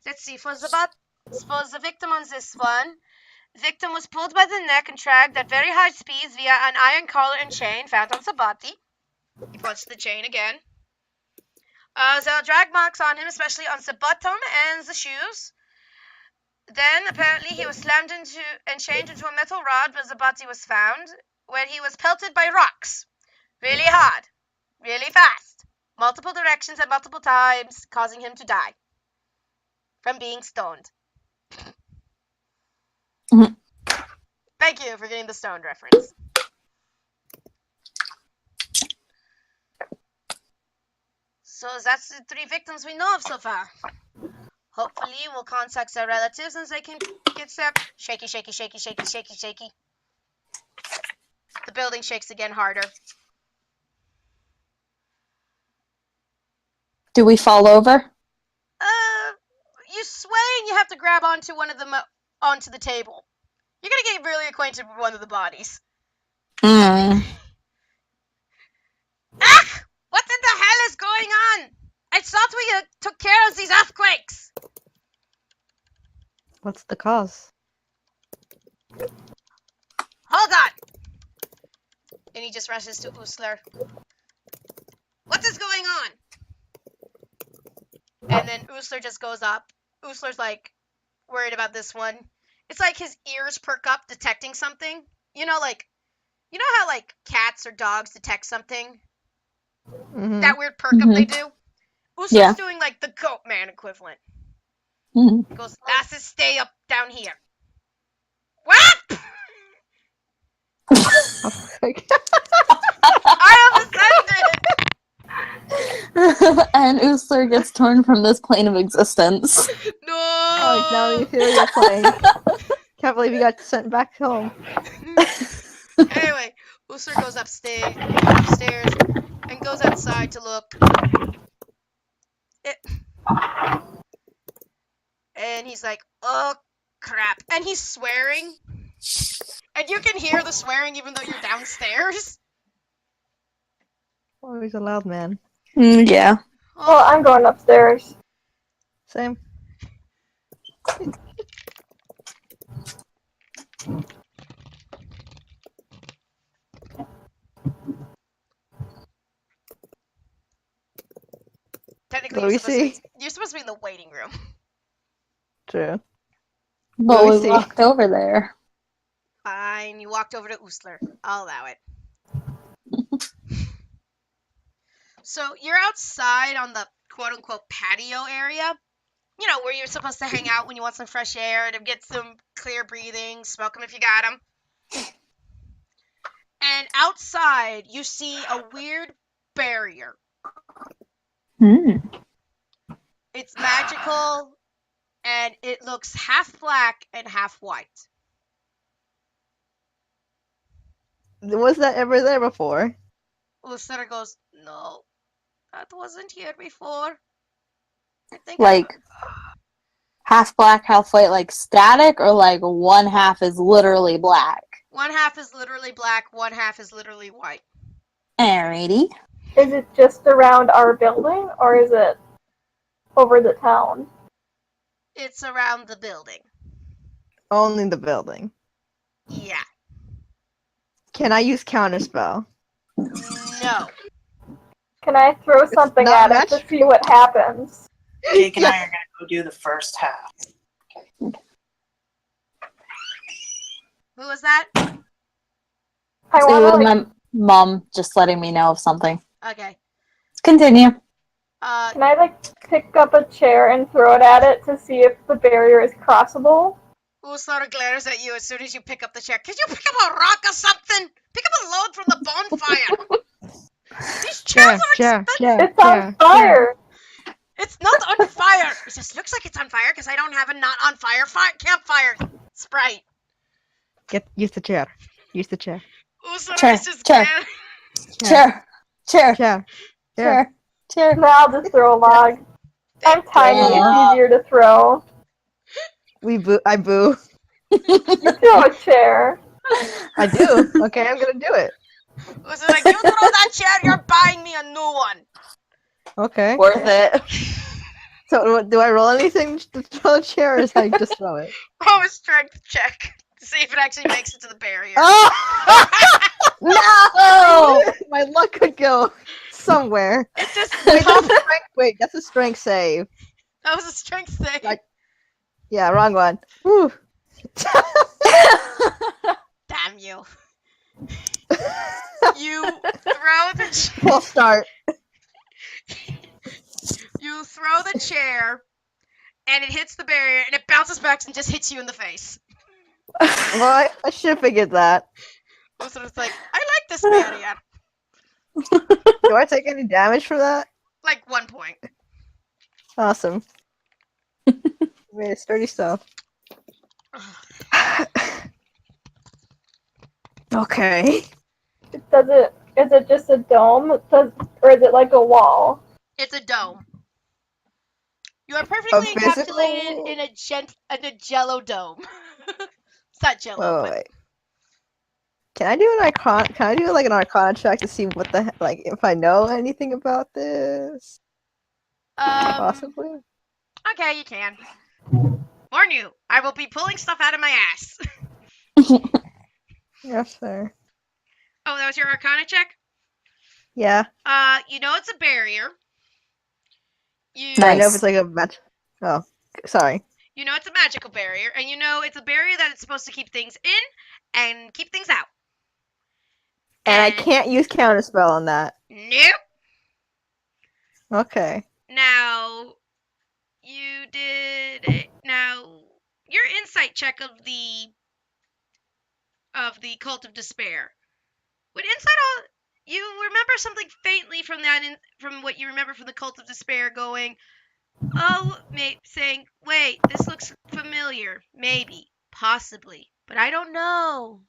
Let's see, for the victim on this one, victim was pulled by the neck and dragged at very high speeds via an iron collar and chain found on the body. He points to the chain again. There are drag marks on him, especially on the bottom and the shoes. Then, apparently, he was slammed into and chained into a metal rod where the body was found, where he was pelted by rocks. Really hard. Really fast. Multiple directions at multiple times, causing him to die. From being stoned. Mhm. Thank you for getting the stoned reference. So that's the 3 victims we know of so far. Hopefully we'll contact their relatives and they can get some shaky, shaky, shaky, shaky, shaky, shaky. The building shakes again harder. Do we fall over? You sway and you have to grab onto one of them onto the table. You're gonna get really acquainted with one of the bodies. Mm. Ah! What in the hell is going on? I thought we took care of these earthquakes. What's the cause? Hold on. And he just rushes to Usler. What is going on? And then Usler just goes up. Usler's like worried about this one. It's like his ears perk up detecting something. You know how like cats or dogs detect something? Mm-hmm. That weird perk up they do? Usler's Yeah. doing like the goat man equivalent. Mhm. He goes, asses stay up down here. What? I have offended. And and Usler gets torn from this plane of existence. Alex, now the No. ethereal plane. Can't believe you got sent back home. Anyway, Usler goes upstairs and goes outside to look. And he's like, "Oh crap!" And he's swearing, and you can hear the swearing even though you're downstairs. Oh, he's a loud man. Yeah. Well, Oh, I'm going upstairs. Same. technically, What do we see? you're supposed to be in the waiting room. True. But do we we see? walked over there. Fine, you walked over to Usler. I'll allow it. So you're outside on the quote-unquote patio area. You know, where you're supposed to hang out when you want some fresh air to get some clear breathing, smoke them if you got them. And outside, you see a weird barrier. It's magical, and it looks half black and half white. Was that ever there before? Lucetta goes, "No, that wasn't here before. I think Like, half black, half white, like static, or like one half is literally black? one half is literally black, one half is literally white." Alrighty. Is it just around our building, or is it over the town? It's around the building. Only the building. Yeah. Can I use counterspell? No. Can I throw something not at it to match- see what happens? Jake and I are gonna go do the first half. Who was that? I So want to like, my mom just letting me know of something. Okay. Continue. can I like pick up a chair and throw it at it to see if the barrier is crossable? Uslara glares at you as soon as you pick up the chair. Could you pick up a rock or something? Pick up a load from the bonfire. These chairs are expensive. It's on fire. It's not on fire. It just looks like it's on fire because I don't have a not on fire campfire sprite. Use the chair. Use the chair. Uslara Chair, is just chair. glaring. Chair. No, I'll just throw a log. I'm tiny. It's easier to throw. I boo. You throw a chair. I do. Okay, I'm gonna do it. Usara's like, you throw that chair, you're buying me a new one. Okay. Worth it. So do I roll anything to throw the chair, or is I just throw it? Roll a strength check to see if it actually makes it to the barrier. Oh! No! My luck could go somewhere. It just That's a strength save. That was a strength save. Like- Yeah, wrong one. Whew. Damn you. You throw the False start. you throw the chair, and it hits the barrier, and it bounces back and just hits you in the face. Well, I should have figured that. So it's like, I like this barrier. Do I take any damage from that? Like 1 point. Awesome. Made a sturdy stuff. Okay. Is it just a dome? Or is it like a wall? It's a dome. You are perfectly physical- encapsulated in a jello dome. It's not jello, but Wait. Can I do an arcana? Can I do like an arcana check to see what the if I know anything about this? Possibly. Okay, you can. Warn you, I will be pulling stuff out of my ass. Yes, sir. Oh, that was your arcana check? Yeah. You know it's a barrier. You I know if Nice. it's like a match. Oh, sorry. You know it's a magical barrier, and you know it's a barrier that it's supposed to keep things in and keep things out. And I can't use counterspell on that. Nope. Okay. Now, you did. Now, your insight check of the Cult of Despair. Would insight You remember something faintly from that, from what you remember from the Cult of Despair going, oh, saying, wait, this looks familiar. Maybe. Possibly. But I don't know.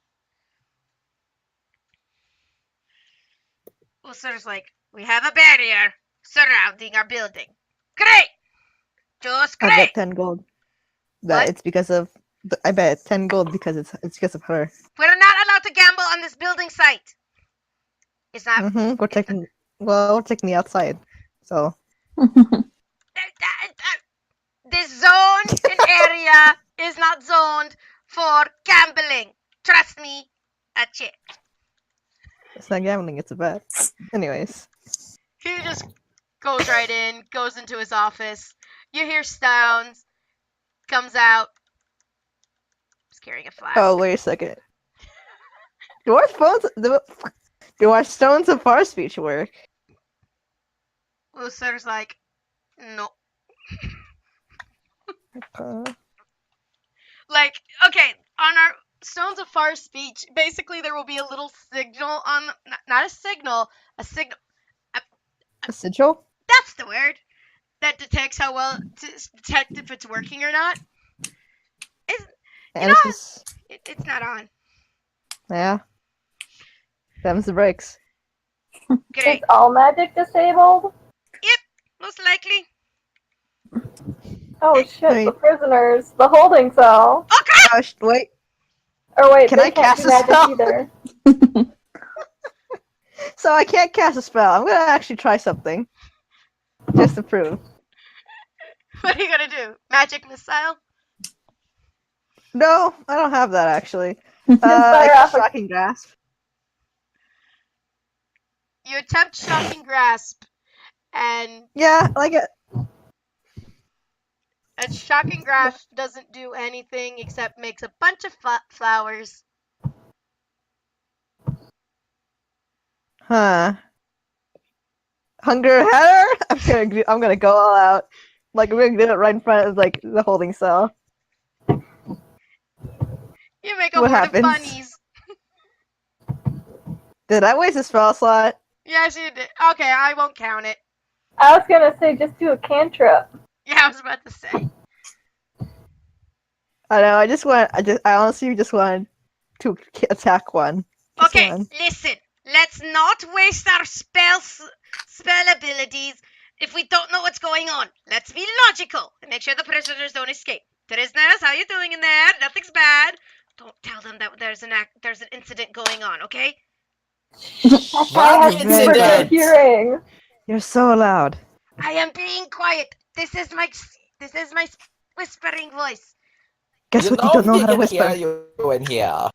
Well, Sir's like, we have a barrier surrounding our building. Great! Just I great! bet 10 gold. That What? it's because of. I bet 10 gold because it's because of her. We're not allowed to gamble on this building site. It's not. Mm-hmm. We're taking. Well, we're taking the outside. So. This zone and area is not zoned for gambling. Trust me, a chick. It's not gambling, it's a bet. Anyways. He just goes right in, goes into his office. You hear sounds, comes out. He's carrying a flask. Oh, wait a second. Do our stones of far speech work? Lucer's like, no. Like, okay, on our stones of far speech, basically there will be a little signal on, not a signal, a signal. A sigil? That's the word that detects how well to detect if it's working or not. And It's not on. Yeah. Them's the breaks. Great. Is all magic disabled? Yep, most likely. Oh shit, Wait. the prisoners. The holding cell. Oh crap! Gosh, wait. Or wait, Can they I can't cast do a magic spell? either. So I can't cast a spell. I'm gonna actually try something. Just to prove. What are you gonna do? Magic missile? No, I don't have that actually. Just I fire cast off a- Shocking Grasp. You attempt shocking grasp, and Yeah, like it. shocking grasp doesn't do anything except makes a bunch of flowers. Huh. Hunger header? I'm gonna go all out. Like we're gonna do it right in front of like the holding cell. You make a What horde happens? of bunnies. Did I waste a spell slot? Yes, you did. Okay, I won't count it. I was gonna say just do a cantrip. Yeah, I was about to say. I know. I honestly just wanted to attack one. Just Okay, one. listen. Let's not waste our spell abilities if we don't know what's going on. Let's be logical and make sure the prisoners don't escape. Prisoners, how you doing in there? Nothing's bad. Don't tell them that there's an incident going on, okay? That guy What has super good incident? hearing. You're so loud. I am being quiet. This is my whispering voice. Guess what? You don't know how to can whisper. hear you in here.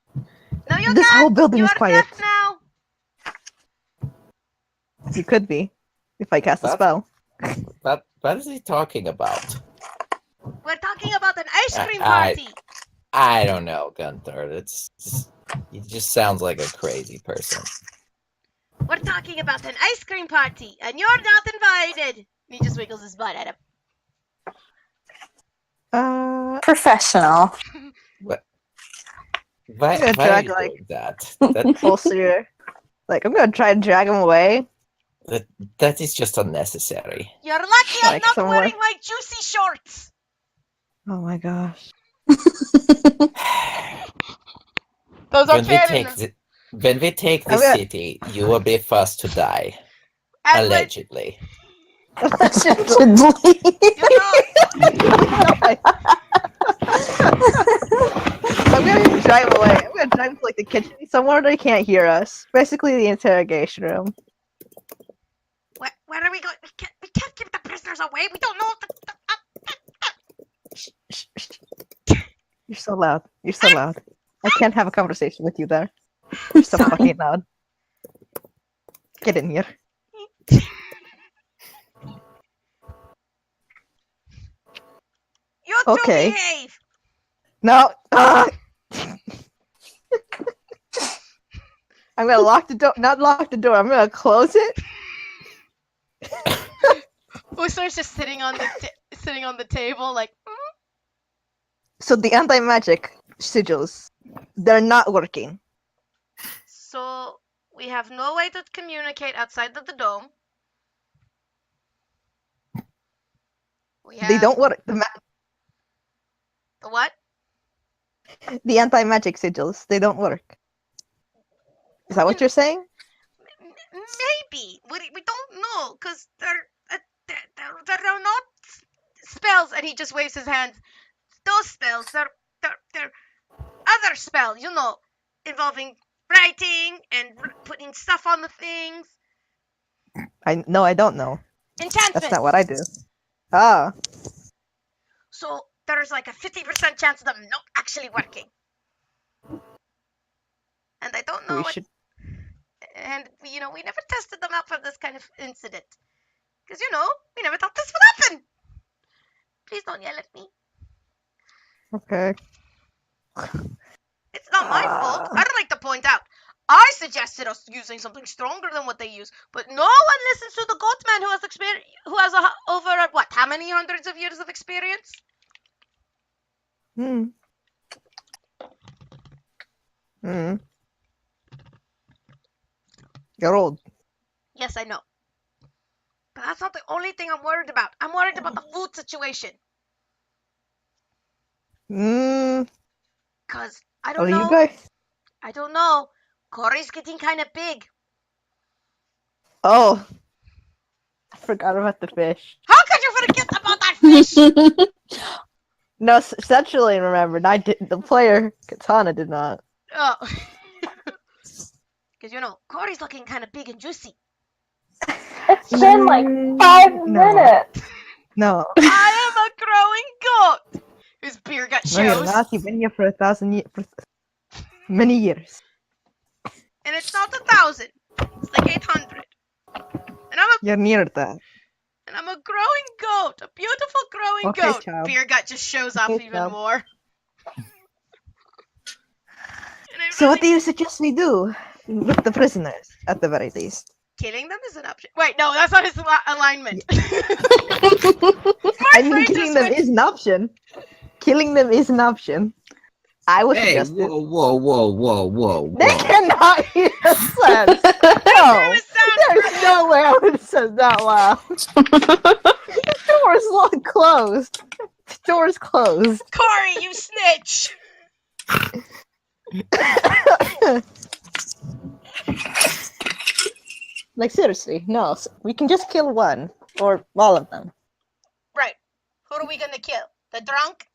No, you're This not. whole building You is are quiet. deaf now. You could be, if I cast a What? spell. What is he talking about? We're talking about an ice cream I- party. I don't know, Gunther. He just sounds like a crazy person. We're talking about an ice cream party, and you're not invited. And he just wiggles his butt at him. Professional. Why I'm gonna are drag, you like- doing that? That Bolster. Like I'm gonna try and drag him away. that is just unnecessary. You're lucky I'm Like not somewhere- wearing my juicy shorts. Oh my gosh. Those are When we take the I'm gonna- city, you will be first to die. And when, Allegedly. Allegedly. you know, I'm gonna drive away. I'm gonna drive to like the kitchen somewhere they can't hear us. Basically the interrogation room. where are we going? We can't keep the prisoners away. We don't know. Shh, shh, shh. You're so loud. You're so loud. I can't have a conversation with you there. You're so fucking loud. Get in here. You two Okay. behave. No. I'm gonna lock the door. Not lock the door. I'm gonna close it. Whistler's just sitting on the table, like. So the anti-magic sigils, they're not working. So We have no way to communicate outside of the dome. They don't work. The what? The anti-magic sigils, they don't work. Is that what you're saying? Maybe. We don't know, because they're not spells, and he just waves his hands. Those spells, they're other spells, involving writing and putting stuff on the things. I don't know. Enchantments. That's not what I do. Ah. So there's like a 50% chance of them not actually working. And I don't know We what. should. And we never tested them out for this kind of incident, because we never thought this would happen. Please don't yell at me. Okay. It's not my fault. I'd like to point out, I suggested us using something stronger than what they use, but no one listens to the goatman who has experience, over what? How many hundreds of years of experience? Hmm. You're old. Yes, I know. But that's not the only thing I'm worried about. I'm worried about the food situation. Cause I don't know. You guys? I don't know. Corey's getting kind of big. Oh. I forgot about the fish. How could you forget about that fish? No, essentially remembered. I did. The player Katana did not. Oh. Because Corey's looking kind of big and juicy. It's been like 5 minutes. No. I am a growing goat. His beer got No, you're shows. not. You've been here for 1,000 years. Many years. And it's not 1,000. It's like 800. And You're near that. I'm a growing goat. A beautiful growing Okay, goat. child. Beer gut just shows off Okay, even child. more. So what do you suggest we do with the prisoners, at the very least? Killing them is an option. Wait, no, that's not his alignment. I mean, killing them is an option. Killing them is an option. I would Hey, suggest it. whoa. They cannot hear the sense. No, there's no way I would have said that loud. The door's locked closed. The door's closed. Corey, you snitch! Like, seriously, no. We can just kill one. Or all of them. Right. Who are we gonna kill? The drunk?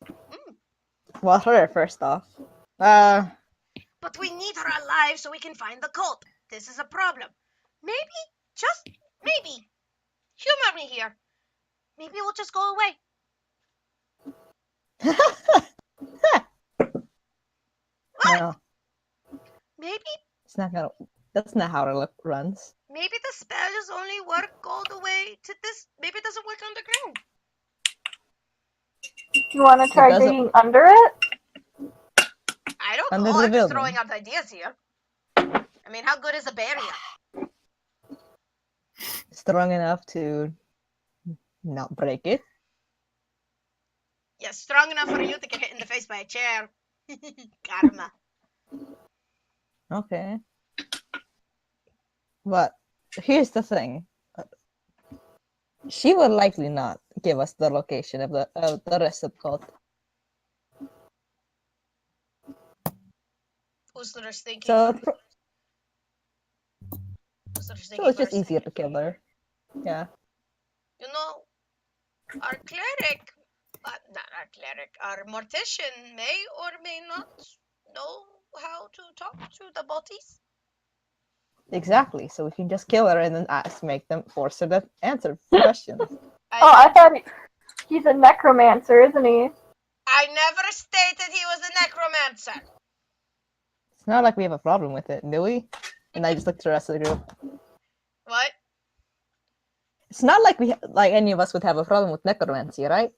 Well, her, first off. But we need her alive so we can find the cult. This is a problem. Maybe, just maybe, humor me here. Maybe we'll just go away. No. Maybe It's not gonna. That's not how it runs. maybe the spell just only work all the way to this. Maybe it doesn't work underground. You want to try doesn't- digging under it? I don't Under know. the I'm just building. throwing out ideas here. I mean, how good is a barrier? Strong enough to not break it. Yeah, strong enough for you to get hit in the face by a chair. Karma. Okay. But here's the thing. She will likely not give us the location of the rest of the cult. Who's the first thinking? So, Who's the first so thinking it's just first? easier to kill her. Yeah. Our cleric, not our cleric, our mortician may or may not know how to talk to the bodies. Exactly. So we can just kill her and then force her to answer questions. I thought he's a necromancer, isn't he? I never stated he was a necromancer. It's not like we have a problem with it, do we? And I just looked at the rest of the group. What? It's not like like any of us would have a problem with necromancy, right?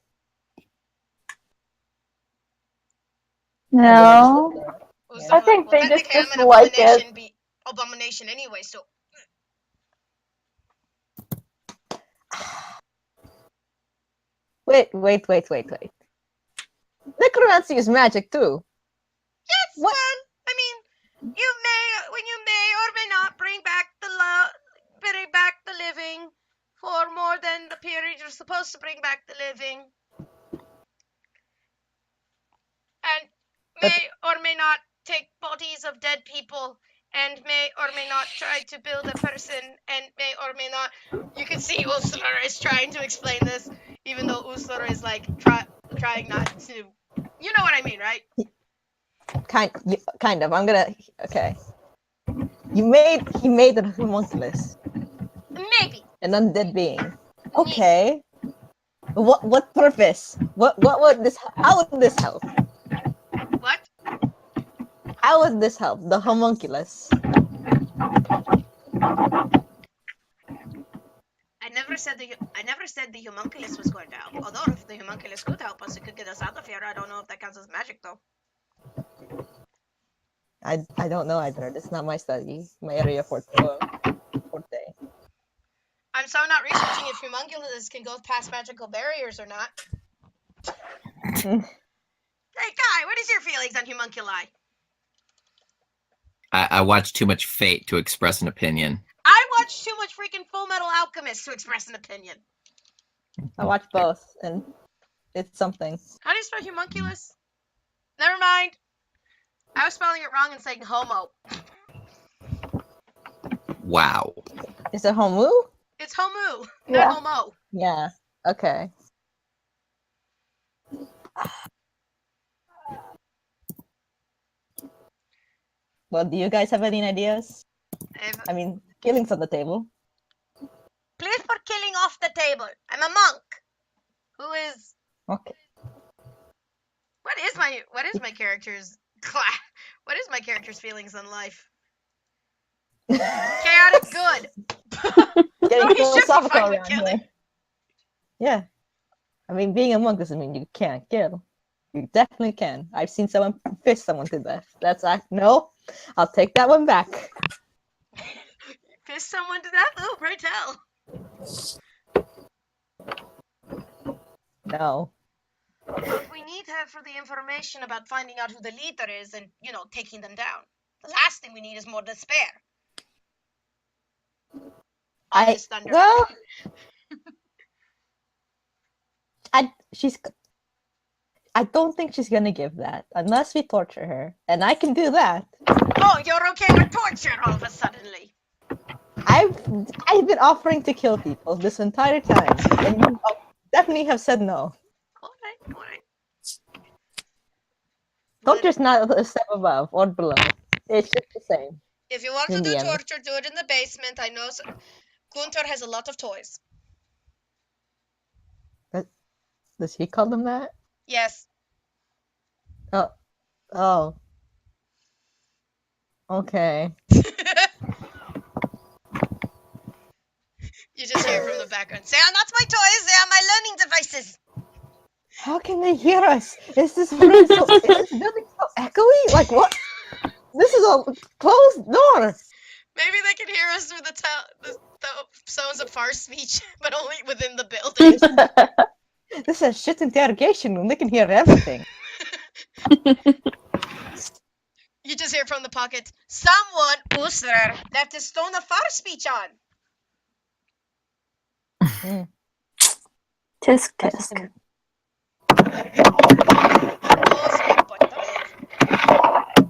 No. I think they just technically, I'm an dislike it. Abomination anyway, so. Wait. Necromancy is magic too. Yes, What? well, I mean, you may or may not bring you're supposed to bring back the living. And may or may not take bodies of dead people, and may or may not try to build a person, and may or may not. You can see Ursula is trying to explain this, even though Ursula is like trying not to. You know what I mean, right? Kind of. I'm gonna. Okay. He made a homunculus, Maybe. an undead being. Okay. What purpose? What would this? How would this help? What? How would this help? The homunculus. I never said the homunculus was going to help. Although if the homunculus could help us, it could get us out of here. I don't know if that counts as magic though. I don't know either. That's not my study. My area forte. I'm so not researching if homunculus can go past magical barriers or not. Hey, Guy, what is your feelings on homunculi? I watched too much Fate to express an opinion. I watched too much freaking Full Metal Alchemist to express an opinion. I watched both, and it's something. How do you spell homunculus? Never mind. I was spelling it wrong and saying homo. Wow. Is it homu? It's homu, Yeah. not homo. Yeah. Okay. Well, do you guys have any ideas? I mean, killing's on the table. Please put killing off the table. I'm a monk. Who is? Okay. What is my character's class? What is my character's feelings on life? Chaotic good. Getting he should be philosophical fine with around killing. here. Yeah. I mean, being a monk doesn't mean you can't kill. You definitely can. I've seen someone fist someone to death. No. I'll take that one back. Fist someone to death? Oh, pray tell. No. We need her for the information about finding out who the leader is and, taking them down. The last thing we need is more despair. Obvious thunder. Well, I don't think she's gonna give that unless we torture her, and I can do that. Oh, you're okay with torture all of a suddenly. I've been offering to kill people this entire time, and you definitely have said no. All right. Torture's not a step above or below. It's just the same. If you want to In do the end. torture, do it in the basement. I know Gunther has a lot of toys. Does he call them that? Yes. Oh. Okay. You just hear from the background. They are not my toys. They are my learning devices. How can they hear us? Is this building so echoey? Like what? This is a closed door. Maybe they can hear us through the sounds of far speech, but only within the building. This is a shit interrogation room. They can hear everything. You just hear from the pocket, someone, Usher, left a stone of far speech on. Tisk tisk.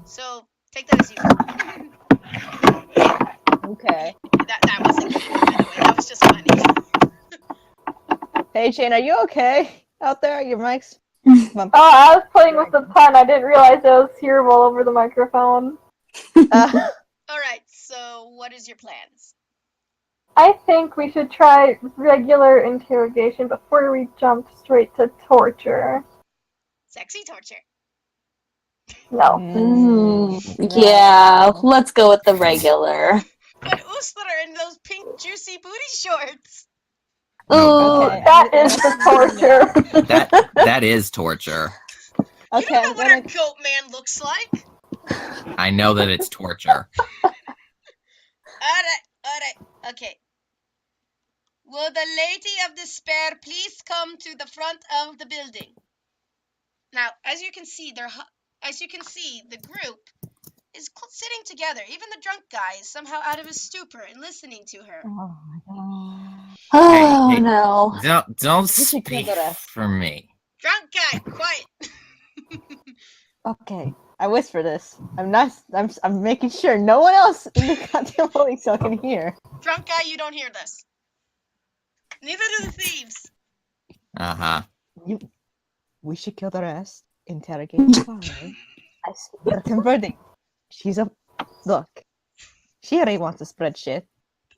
So, take that as you. Okay. That wasn't good, by the way. That was just funny. Hey, Shane, are you okay out there? Your mic's... Oh, I was playing with the pen. I didn't realize it was hearable over the microphone. Alright, so what is your plans? I think we should try regular interrogation before we jump straight to torture. Sexy torture. No. Yeah, let's go with the regular. Put Usler in those pink juicy booty shorts. Ooh, Okay. That is the torture. That is torture. You Okay, don't know I'm what gonna... our goat man looks like. I know that it's torture. Alright, okay. Will the Lady of Despair please come to the front of the building? Now, as you can see, the group is sitting together. Even the drunk guy is somehow out of his stupor and listening to her. oh my god. Oh hey, no. don't We should kill speak the rest. for me. Drunk guy, quiet. Okay, I whisper this. I'm making sure no one else in the goddamn holding cell can hear. Drunk guy, you don't hear this. Neither do the thieves. Uh-huh. We should kill the rest. Interrogate Clara. I swear to verdict. Look. She already wants to spread shit.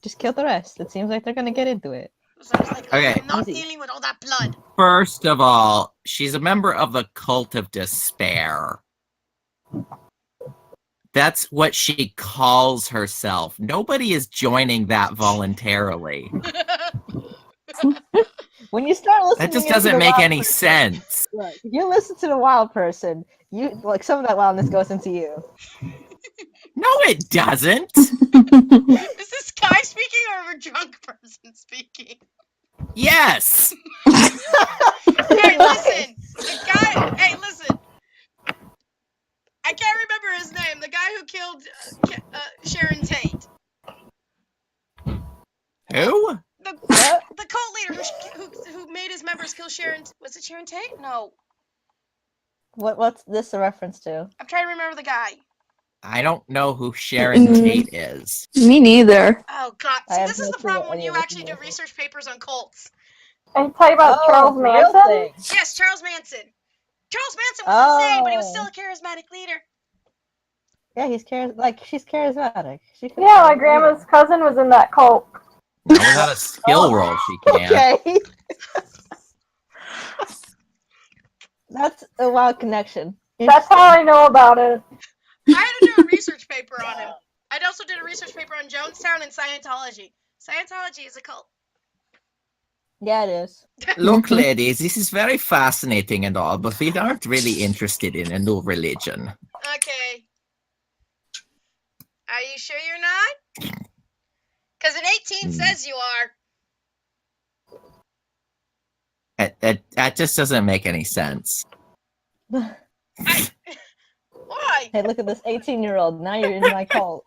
Just kill the rest. It seems like they're gonna get into it. So I was like, Okay. I'm not Easy. dealing with all that blood. First of all, she's a member of the Cult of Despair. That's what she calls herself. Nobody is joining that voluntarily. When you start listening, That just into doesn't the make wild any person, sense. Look, if you listen to the wild person, you like some of that wildness goes into you. No, it doesn't. Is this guy speaking or a drunk person speaking? Yes. Hey, listen. The guy. Hey, listen. I can't remember his name. The guy who killed Sharon Tate. Who? The cult leader who made his members kill Sharon. Was it Sharon Tate? No. What's this a reference to? I'm trying to remember the guy. I don't know who Sharon Tate is. Me neither. Oh God! I See, have this no is the clue what problem when any you of this actually do is. research papers on cults. Are you talking about Charles the real Manson? thing. Yes, Charles Manson. Charles Manson was insane, but he was still a charismatic leader. Yeah, she's charismatic. She could Yeah, my probably- grandma's cousin was in that cult. Now without a skill roll, she can. Okay. That's a wild connection. That's how I know about it. I had to do a research paper on him. I also did a research paper on Jonestown and Scientology. Scientology is a cult. Yeah, it is. Look, ladies, this is very fascinating and all, but we aren't really interested in a new religion. Okay. Are you sure you're not? Because an 18 says you are. That just doesn't make any sense. Why? Hey, look at this 18-year-old. Now you're in my cult.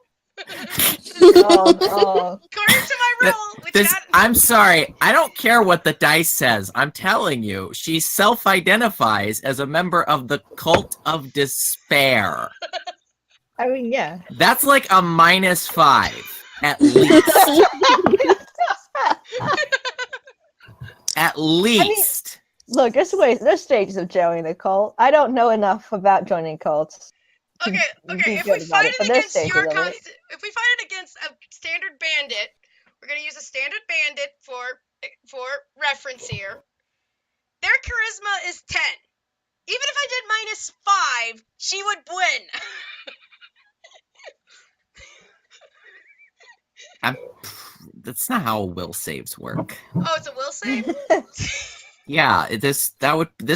Oh. According to my rule, which got... I'm sorry. I don't care what the dice says. I'm telling you, she self-identifies as a member of the Cult of Despair. I mean, yeah. That's like a -5, at least. At least. Look, there's stages of joining a cult. I don't know enough about joining cults. Okay, be if good we about fight it, it but there's against stages your of it. kind, if we fight it against a standard bandit, we're gonna use a standard bandit for reference here. Their charisma is 10. Even if I did -5, she would win. That's not how will saves work. Oh, it's a will save? Yeah, this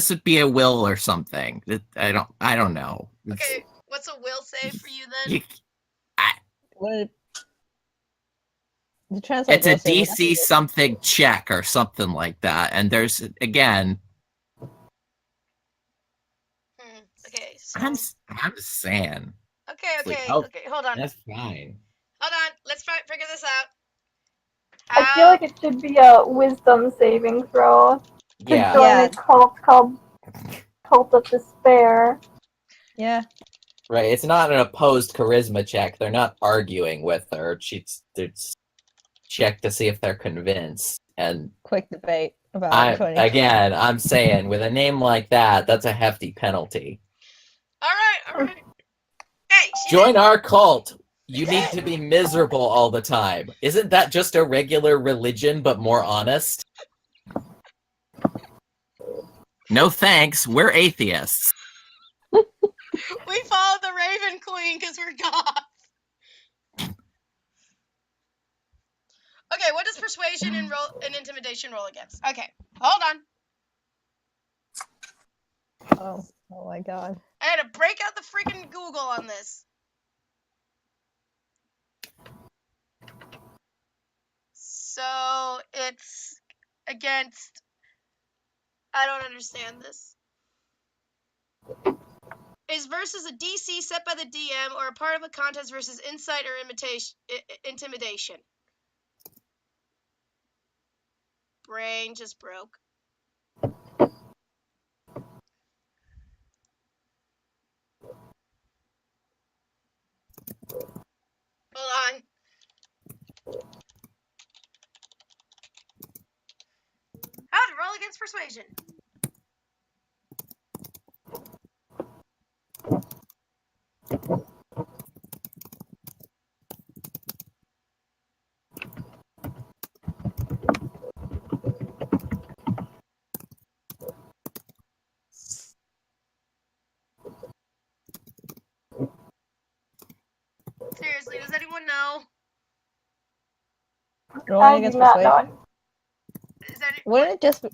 would be a will or something. I don't know. Okay, what's a will save for you then? Translate It's a will save, DC something check or something like that. And there's again. Okay, so... I'm just saying. Okay, oh, okay, hold on. That's fine. Hold on, let's figure this out. I feel like it should be a wisdom saving throw to Yeah. join a cult called Cult of Despair. Yeah. Right, it's not an opposed charisma check. They're not arguing with her. They check to see if they're convinced. And Quick debate about I'm saying, with a name like that, that's a hefty penalty. All right. Hey, join our cult. You need to be miserable all the time. Isn't that just a regular religion, but more honest? No thanks. We're atheists. we follow the Raven Queen because we're goths. Okay, what does persuasion and intimidation roll against? Okay, hold on. Oh my god. I had to break out the freaking Google on this. So it's against... I don't understand this. Is versus a DC set by the DM or a part of a contest versus insight or intimidation. brain just broke. Hold on. How to roll against persuasion? Seriously, does anyone know? Rolling I do against not know. persuasion? Is that Wouldn't it just?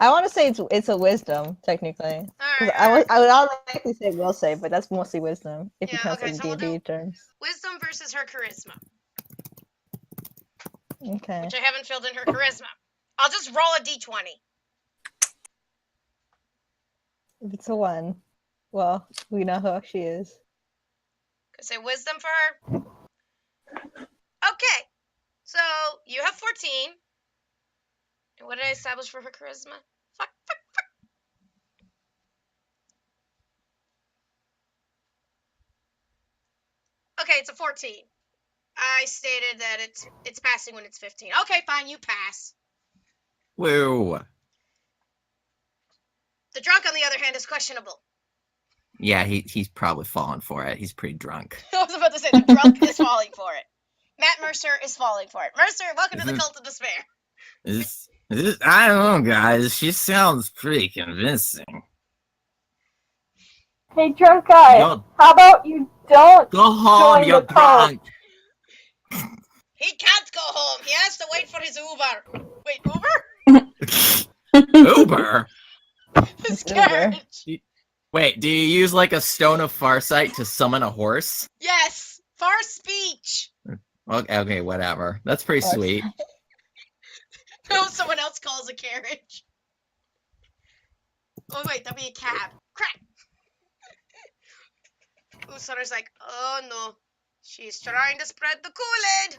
I want to say it's a wisdom technically. Because Alright. I would automatically say will save, but that's mostly wisdom if you Yeah, count okay, in so we'll D&D do terms. wisdom versus her charisma, Okay. which I haven't filled in her charisma. I'll just roll a d20. If it's a 1, well, we know who she is. Could say wisdom for her. Okay, so you have 14. And what did I establish for her charisma? Fuck. Okay, it's a 14. I stated that it's passing when it's 15. Okay, fine, you pass. Woo. The drunk, on the other hand, is questionable. Yeah, he's probably falling for it. He's pretty drunk. I was about to say the drunk is falling for it. Matt Mercer is falling for it. Mercer, welcome to the cult of despair. I don't know, guys. She sounds pretty convincing. Hey, drunk guy. Yo, How about you don't go home, join you're the cult? drunk. He can't go home. He has to wait for his Uber. Wait, Uber? Uber? His Uber. carriage. Wait, do you use like a stone of farsight to summon a horse? Yes. Far speech. Okay, whatever. That's pretty Farsight. sweet. No, someone else calls a carriage. Oh, wait, that'd be a cab. Crap. Usona's like, oh no. She's trying to spread the Kool-Aid.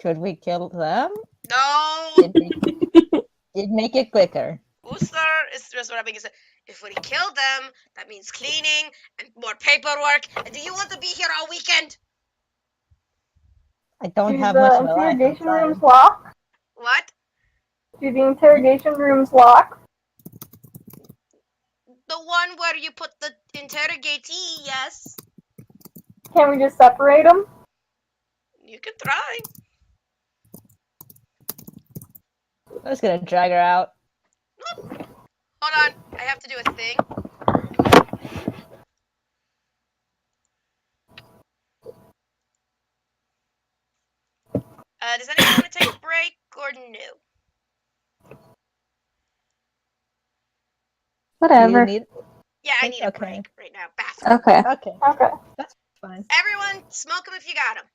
Could we kill them? No. It'd make it quicker. Usar is just what I'm saying. If we kill them, that means cleaning and more paperwork. And do you want to be here all weekend? I don't Do have much the of a life. interrogation I'm rooms lock? What? Do the interrogation rooms lock? The one where you put the interrogatee, yes. Can we just separate them? You can try. I'm just gonna drag her out. Hold on, I have to do a thing. Does anyone want to take a break or no? Whatever. Do you need? Yeah, I need a Okay. break right now. Bathroom. Okay. Okay, Okay. that's fine. Everyone, smoke them if you got them.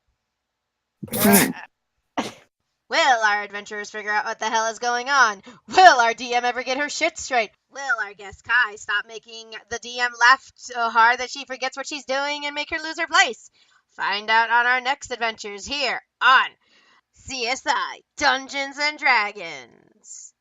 Will our adventurers figure out what the hell is going on? Will our DM ever get her shit straight? Will our guest Kai stop making the DM laugh so hard that she forgets what she's doing and make her lose her place? Find out on our next adventures here on CSI Dungeons and Dragons.